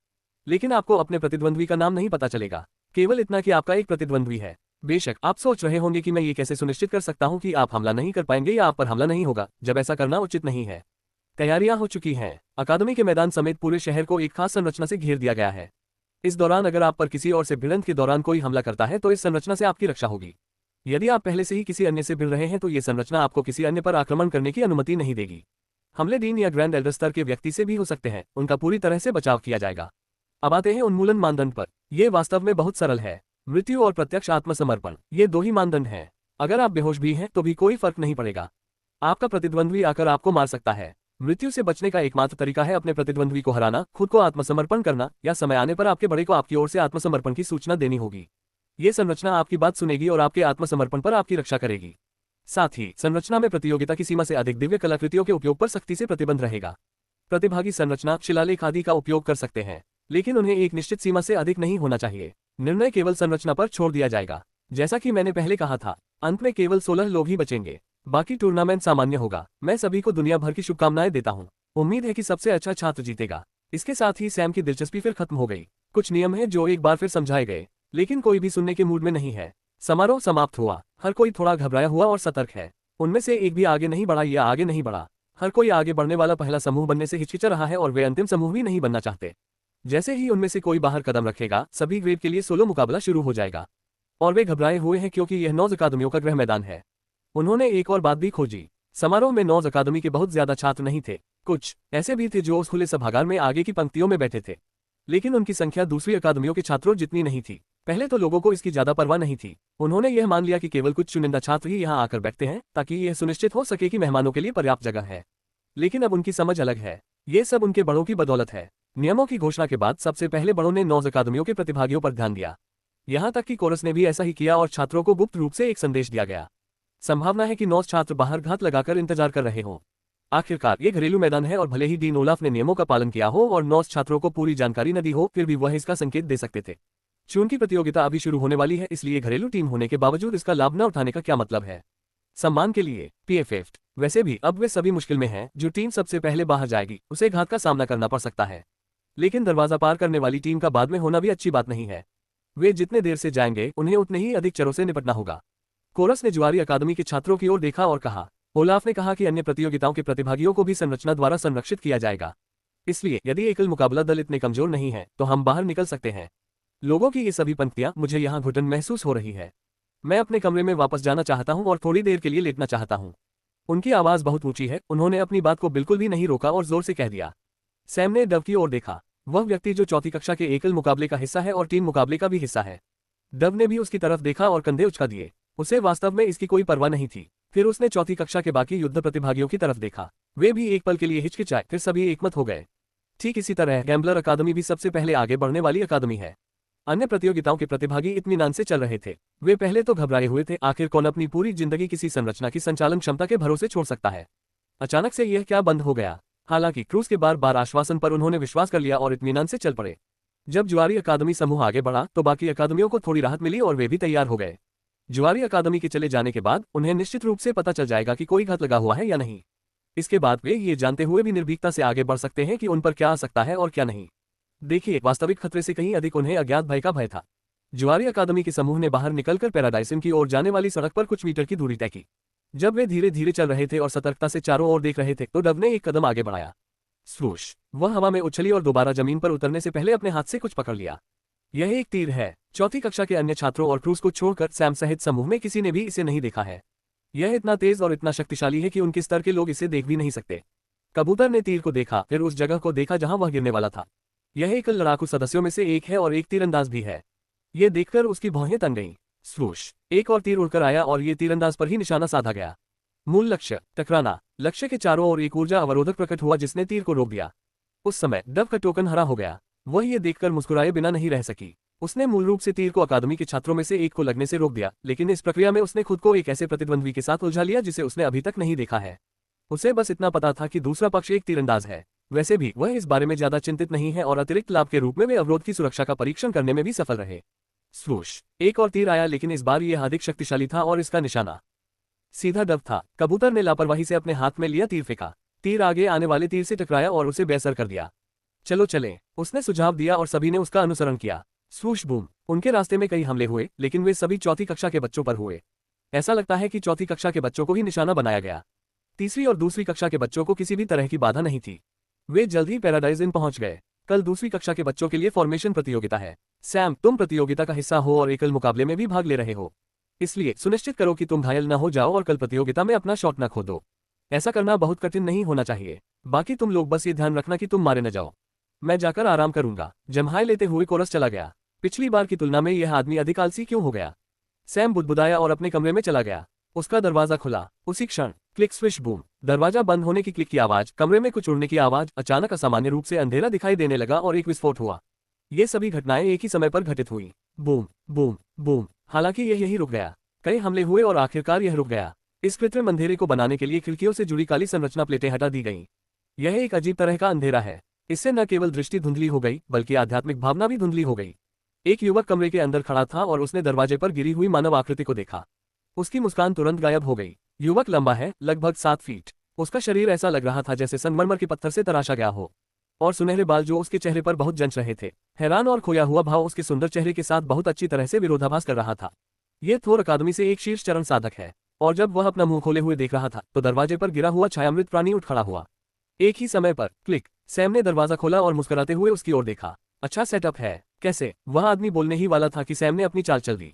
लेकिन आपको अपने प्रतिद्वंद्वी का नाम नहीं पता चलेगा, केवल इतना कि आपका एक प्रतिद्वंद्वी है। बेशक आप सोच रहे होंगे कि मैं ये कैसे सुनिश्चित कर सकता हूं कि आप हमला नहीं कर पाएंगे या आप पर हमला नहीं होगा, जब ऐसा करना उचित नहीं है। तैयारियां हो चुकी हैं। अकादमी के मैदान समेत पूरे शहर को एक खास संरचना से घेर दिया गया है। इस दौरान अगर आप पर किसी और से भिड़ंत के दौरान कोई हमला करता है तो इस संरचना से आपकी रक्षा होगी। यदि आप पहले से ही किसी अन्य से भिड़ रहे हैं तो ये संरचना आपको किसी अन्य पर आक्रमण करने की अनुमति नहीं देगी। हमले डीन या ग्रैंड एल्डर स्तर के व्यक्ति से भी हो सकते हैं, उनका पूरी तरह से बचाव किया जाएगा। अब आते हैं उन्मूलन मानदंड पर। यह वास्तव में बहुत सरल है। मृत्यु और प्रत्यक्ष आत्मसमर्पण, ये 2 ही मानदंड हैं। अगर आप बेहोश भी हैं तो भी कोई फर्क नहीं पड़ेगा। आपका प्रतिद्वंद्वी आकर आपको मार सकता है। मृत्यु से बचने का एकमात्र तरीका है अपने प्रतिद्वंद्वी को हराना, खुद को आत्मसमर्पण करना, या समय आने पर आपके बड़े को आपकी ओर से आत्मसमर्पण की सूचना देनी होगी। ये संरचना आपकी बात सुनेगी और आपके आत्मसमर्पण पर आपकी रक्षा करेगी। साथ ही संरचना में प्रतियोगिता की सीमा से अधिक दिव्य कलाकृतियों के उपयोग पर सख्ती से प्रतिबंध रहेगा। प्रतिभागी संरचना, शिलालेख आदि का उपयोग कर सकते हैं, लेकिन उन्हें एक निश्चित सीमा से अधिक नहीं होना चाहिए। निर्णय केवल संरचना पर छोड़ दिया जाएगा। जैसा कि मैंने पहले कहा था, अंत में केवल 16 लोग ही बचेंगे, बाकी टूर्नामेंट सामान्य होगा। मैं सभी को दुनिया भर की शुभकामनाएं देता हूँ। उम्मीद है कि सबसे अच्छा छात्र जीतेगा। इसके साथ ही सैम की दिलचस्पी फिर खत्म हो गई। कुछ नियम हैं जो एक बार फिर समझाए गए, लेकिन कोई भी सुनने के मूड में नहीं है। समारोह समाप्त हुआ। हर कोई थोड़ा घबराया हुआ और सतर्क है। उनमें से एक भी आगे नहीं बढ़ा या आगे नहीं बढ़ा। हर कोई आगे बढ़ने वाला पहला समूह बनने से हिचकिचा रहा है और वे अंतिम समूह भी नहीं बनना चाहते। जैसे ही उनमें से कोई बाहर कदम रखेगा, सभी ग्रेड के लिए सोलो मुकाबला शुरू हो जाएगा। और वे घबराए हुए हैं क्योंकि यह 9 अकादमियों का गृह मैदान है। उन्होंने एक और बात भी खोजी। समारोह में 9 अकादमी के बहुत ज्यादा छात्र नहीं थे। कुछ ऐसे भी थे जो उस खुले सभागार में आगे की पंक्तियों में बैठे थे, लेकिन उनकी संख्या दूसरी अकादमियों के छात्रों जितनी नहीं थी। पहले तो लोगों को इसकी ज्यादा परवाह नहीं थी। उन्होंने यह मान लिया कि केवल कुछ चुनिंदा छात्र ही यहाँ आकर बैठते हैं, ताकि यह सुनिश्चित हो सके कि मेहमानों के लिए पर्याप्त जगह है। लेकिन अब उनकी समझ अलग है। ये सब उनके बड़ों की बदौलत है। नियमों की घोषणा के बाद सबसे पहले बड़ों ने 9 अकादमियों के प्रतिभागियों पर ध्यान दिया। यहाँ तक कि कोरस ने भी ऐसा ही किया और छात्रों को गुप्त रूप से एक संदेश दिया गया। संभावना है कि 9 छात्र बाहर घात लगाकर इंतजार कर रहे हों। आखिरकार ये घरेलू मैदान है और भले ही डीन ओलाफ ने नियमों का पालन किया हो और 9 छात्रों को पूरी जानकारी न दी हो, फिर भी वह इसका संकेत दे सकते थे। चूंकि प्रतियोगिता अभी शुरू होने वाली है, इसलिए घरेलू टीम होने के बावजूद इसका लाभ न उठाने का क्या मतलब है। सम्मान के लिए PFF। वैसे भी अब वे सभी मुश्किल में हैं। जो टीम सबसे पहले बाहर जाएगी उसे घात का सामना करना पड़ सकता है, लेकिन दरवाजा पार करने वाली टीम का बाद में होना भी अच्छी बात नहीं है। वे जितने देर से जाएंगे उन्हें उतने ही अधिक चरों से निपटना होगा। कोरस ने जुआरी अकादमी के छात्रों की ओर देखा और कहा। ओलाफ ने कहा कि अन्य प्रतियोगिताओं के प्रतिभागियों को भी संरचना द्वारा संरक्षित किया जाएगा, इसलिए यदि एकल मुकाबला दल इतने कमजोर नहीं है तो हम बाहर निकल सकते हैं। लोगों की ये सभी पंक्तियां, मुझे यहाँ घुटन महसूस हो रही है। मैं अपने कमरे में वापस जाना चाहता हूँ और थोड़ी देर के लिए लेटना चाहता हूँ। उनकी आवाज बहुत ऊंची है। उन्होंने अपनी बात को बिल्कुल भी नहीं रोका और जोर से कह दिया। सैम ने डव की ओर देखा। वह व्यक्ति जो चौथी कक्षा के एकल मुकाबले का हिस्सा है और टीम मुकाबले का भी हिस्सा है। डव ने भी उसकी तरफ देखा और कंधे उचका दिए। उसे वास्तव में इसकी कोई परवाह नहीं थी। फिर उसने चौथी कक्षा के बाकी युद्ध प्रतिभागियों की तरफ देखा। वे भी एक पल के लिए हिचकिचाए, फिर सभी एकमत हो गए। ठीक इसी तरह गैम्बलर अकादमी भी सबसे पहले आगे बढ़ने वाली अकादमी है। अन्य प्रतियोगिताओं के प्रतिभागी इत्मीनान से चल रहे थे। वे पहले तो घबराए हुए थे। आखिर कौन अपनी पूरी जिंदगी किसी संरचना की संचालन क्षमता के भरोसे छोड़ सकता है। अचानक से यह क्या बंद हो गया। हालांकि क्रूज के बार बार आश्वासन पर उन्होंने विश्वास कर लिया और इत्मीनान से चल पड़े। जब जुआरी अकादमी समूह आगे बढ़ा तो बाकी अकादमियों को थोड़ी राहत मिली और वे भी तैयार हो गए। जुआरी अकादमी के चले जाने के बाद उन्हें निश्चित रूप से पता चल जाएगा कि कोई घात लगा हुआ है या नहीं। इसके बाद वे ये जानते हुए भी निर्भीकता से आगे बढ़ सकते हैं कि उन पर क्या आ सकता है और क्या नहीं। देखिए, वास्तविक खतरे से कहीं अधिक उन्हें अज्ञात भय का भय था। जुआरी अकादमी के समूह ने बाहर निकलकर पैराडाइसिम की ओर जाने वाली सड़क पर कुछ मीटर की दूरी तय की। जब वे धीरे धीरे चल रहे थे और सतर्कता से चारों ओर देख रहे थे तो डव ने एक कदम आगे बढ़ाया। स्वूश! वह हवा में उछली और दोबारा जमीन पर उतरने से पहले अपने हाथ से कुछ पकड़ लिया। यह एक तीर है। चौथी कक्षा के अन्य छात्रों और क्रूज को छोड़कर सैम सहित समूह में किसी ने भी इसे नहीं देखा है। यह इतना तेज और इतना शक्तिशाली है कि उनके स्तर के लोग इसे देख भी नहीं सकते। कबूतर ने तीर को देखा, फिर उस जगह को देखा जहां वह गिरने वाला था। यह एकल लड़ाकू सदस्यों में से एक है और एक तीरंदाज भी है। यह देखकर उसकी भौहें तन गईं। स्वूश! एक और तीर उड़कर आया और ये तीरंदाज पर ही निशाना साधा गया। मूल लक्ष्य टकराना। लक्ष्य के चारों ओर एक ऊर्जा अवरोधक प्रकट हुआ जिसने तीर को रोक दिया। उस समय डव का टोकन हरा हो गया। वह ये देखकर मुस्कुराए बिना नहीं रह सकी। उसने मूल रूप से तीर को अकादमी के छात्रों में से एक को लगने से रोक दिया, लेकिन इस प्रक्रिया में उसने खुद को एक ऐसे प्रतिद्वंद्वी के साथ उलझा लिया जिसे उसने अभी तक नहीं देखा है। उसे बस इतना पता था कि दूसरा पक्ष एक तीरंदाज है। वैसे भी वह इस बारे में ज्यादा चिंतित नहीं है और अतिरिक्त लाभ के रूप में वे अवरोध की सुरक्षा का परीक्षण करने में भी सफल रहे। स्वूश! एक और तीर आया, लेकिन इस बार यह अधिक शक्तिशाली था और इसका निशाना सीधा डव था। कबूतर ने लापरवाही से अपने हाथ में लिया तीर फेंका। तीर आगे आने वाले तीर से टकराया और उसे बेअसर कर दिया। चलो चलें, उसने सुझाव दिया और सभी ने उसका अनुसरण किया। स्वूश बूम! उनके रास्ते में कई हमले हुए, लेकिन वे सभी चौथी कक्षा के बच्चों पर हुए। ऐसा लगता है कि चौथी कक्षा के बच्चों को ही निशाना बनाया गया। तीसरी और दूसरी कक्षा के बच्चों को किसी भी तरह की बाधा नहीं थी। वे जल्द ही पैराडाइज इन पहुंच गए। कल दूसरी कक्षा के बच्चों के लिए फॉर्मेशन प्रतियोगिता है। सैम, तुम प्रतियोगिता का हिस्सा हो और एकल मुकाबले में भी भाग ले रहे हो, इसलिए सुनिश्चित करो कि तुम घायल न हो जाओ और कल प्रतियोगिता में अपना शॉट न खो दो। ऐसा करना बहुत कठिन नहीं होना चाहिए। बाकी तुम लोग बस ये ध्यान रखना कि तुम मारे न जाओ। मैं जाकर आराम करूंगा। जम्हाई लेते हुए कोरस चला गया। पिछली बार की तुलना में यह आदमी अधिक आलसी क्यों हो गया? सैम बुदबुदाया और अपने कमरे में चला गया। उसका दरवाजा खुला। उसी क्षण क्लिक स्विश बूम! दरवाजा बंद होने की क्लिक की आवाज, कमरे में कुछ उड़ने की आवाज, अचानक असामान्य रूप से अंधेरा दिखाई देने लगा और एक विस्फोट हुआ। ये सभी घटनाएं एक ही समय पर घटित हुई। Boom boom boom! हालांकि यह यही रुक गया। कई हमले हुए और आखिरकार यह रुक गया। इस कृत्रिम अंधेरे को बनाने के लिए खिड़कियों से जुड़ी काली संरचना प्लेटें हटा दी गईं। यह एक अजीब तरह का अंधेरा है। इससे न केवल दृष्टि धुंधली हो गई बल्कि आध्यात्मिक भावना भी धुंधली हो गई। एक युवक कमरे के अंदर खड़ा था और उसने दरवाजे पर गिरी हुई मानव आकृति को देखा। उसकी मुस्कान तुरंत गायब हो गई। युवक लंबा है, लगभग 7 फीट। उसका शरीर ऐसा लग रहा था जैसे संगमरमर के पत्थर से तराशा गया हो, और सुनहरे बाल जो उसके चेहरे पर बहुत जंच रहे थे। हैरान और खोया हुआ भाव उसके सुंदर चेहरे के साथ बहुत अच्छी तरह से विरोधाभास कर रहा था। यह थोर अकादमी से एक शीर्ष चरण साधक है, और जब वह अपना मुंह खोले हुए देख रहा था तो दरवाजे पर गिरा हुआ छायामृत प्राणी उठ खड़ा हुआ। एक ही समय पर क्लिक, सैम ने दरवाजा खोला और मुस्कुराते हुए उसकी ओर देखा। अच्छा सेटअप है, कैसे? वह आदमी बोलने ही वाला था कि सैम ने अपनी चाल चल दी।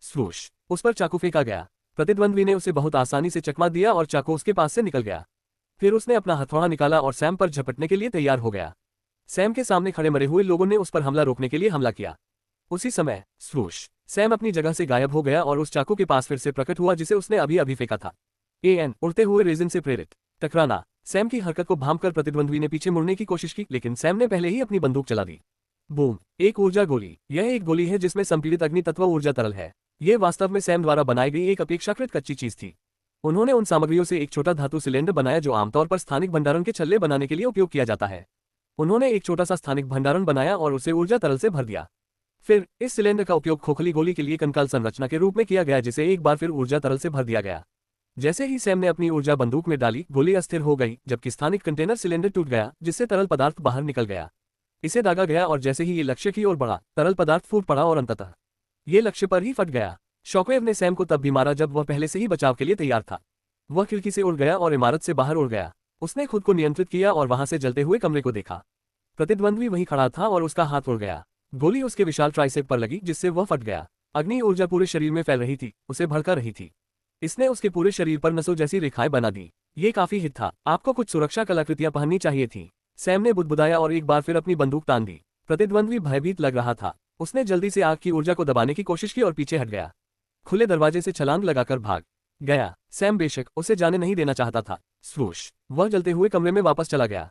स्वूश, उस पर चाकू फेंका गया। प्रतिद्वंद्वी ने उसे बहुत आसानी से चकमा दिया और चाकू उसके पास से निकल गया। फिर उसने अपना हथौड़ा निकाला और सैम पर झपटने के लिए तैयार हो गया। सैम के सामने खड़े मरे हुए लोगों ने उस पर हमला रोकने के लिए हमला किया। उसी समय स्वूश, सैम अपनी जगह से गायब हो गया और उस चाकू के पास फिर से प्रकट हुआ जिसे उसने अभी अभी फेंका था। उड़ते हुए रेजिन से प्रेरित टकराना। सैम की हरकत को भांपकर प्रतिद्वंद्वी ने पीछे मुड़ने की कोशिश की, लेकिन सैम ने पहले ही अपनी बंदूक चला दी। बूम, एक ऊर्जा गोली। यह एक गोली है जिसमें संपीड़ित अग्नि तत्व ऊर्जा तरल है। यह वास्तव में सैम द्वारा बनाई गई एक अपेक्षाकृत कच्ची चीज थी। उन्होंने उन सामग्रियों से एक छोटा धातु सिलेंडर बनाया जो आमतौर पर स्थानिक भंडारण के छल्ले बनाने के लिए उपयोग किया जाता है। उन्होंने एक छोटा सा स्थानिक भंडारण बनाया और उसे ऊर्जा तरल से भर दिया। फिर इस सिलेंडर का उपयोग खोखली गोली के लिए कंकाल संरचना के रूप में किया गया, जिसे एक बार फिर ऊर्जा तरल से भर दिया गया। जैसे ही सैम ने अपनी ऊर्जा बंदूक में डाली, गोली अस्थिर हो गई, जबकि स्थानिक कंटेनर सिलेंडर टूट गया जिससे तरल पदार्थ बाहर निकल गया। इसे दागा गया और जैसे ही ये लक्ष्य की ओर बढ़ा, तरल पदार्थ फूट पड़ा और अंततः ये लक्ष्य पर ही फट गया। शॉकवेव ने सैम को तब भी मारा जब वह पहले से ही बचाव के लिए तैयार था। वह खिड़की से उड़ गया और इमारत से बाहर उड़ गया। उसने खुद को नियंत्रित किया और वहां से जलते हुए कमरे को देखा। प्रतिद्वंद्वी वहीं खड़ा था और उसका हाथ उड़ गया। गोली उसके विशाल ट्राइसेप पर लगी जिससे वह फट गया। अग्नि ऊर्जा पूरे शरीर में फैल रही थी, उसे भड़का रही थी। इसने उसके पूरे शरीर पर नसों जैसी रेखाएं बना दी। ये काफी हिट था। आपको कुछ सुरक्षा कलाकृतियां पहननी चाहिए थी। सैम ने बुदबुदाया और एक बार फिर अपनी बंदूक तान दी। प्रतिद्वंद्वी भयभीत लग रहा था। उसने जल्दी से आग की ऊर्जा को दबाने की कोशिश की और पीछे हट गया। खुले दरवाजे से छलांग लगाकर भाग गया। सैम बेशक उसे जाने नहीं देना चाहता था। स्वूश, वह जलते हुए कमरे में वापस चला गया।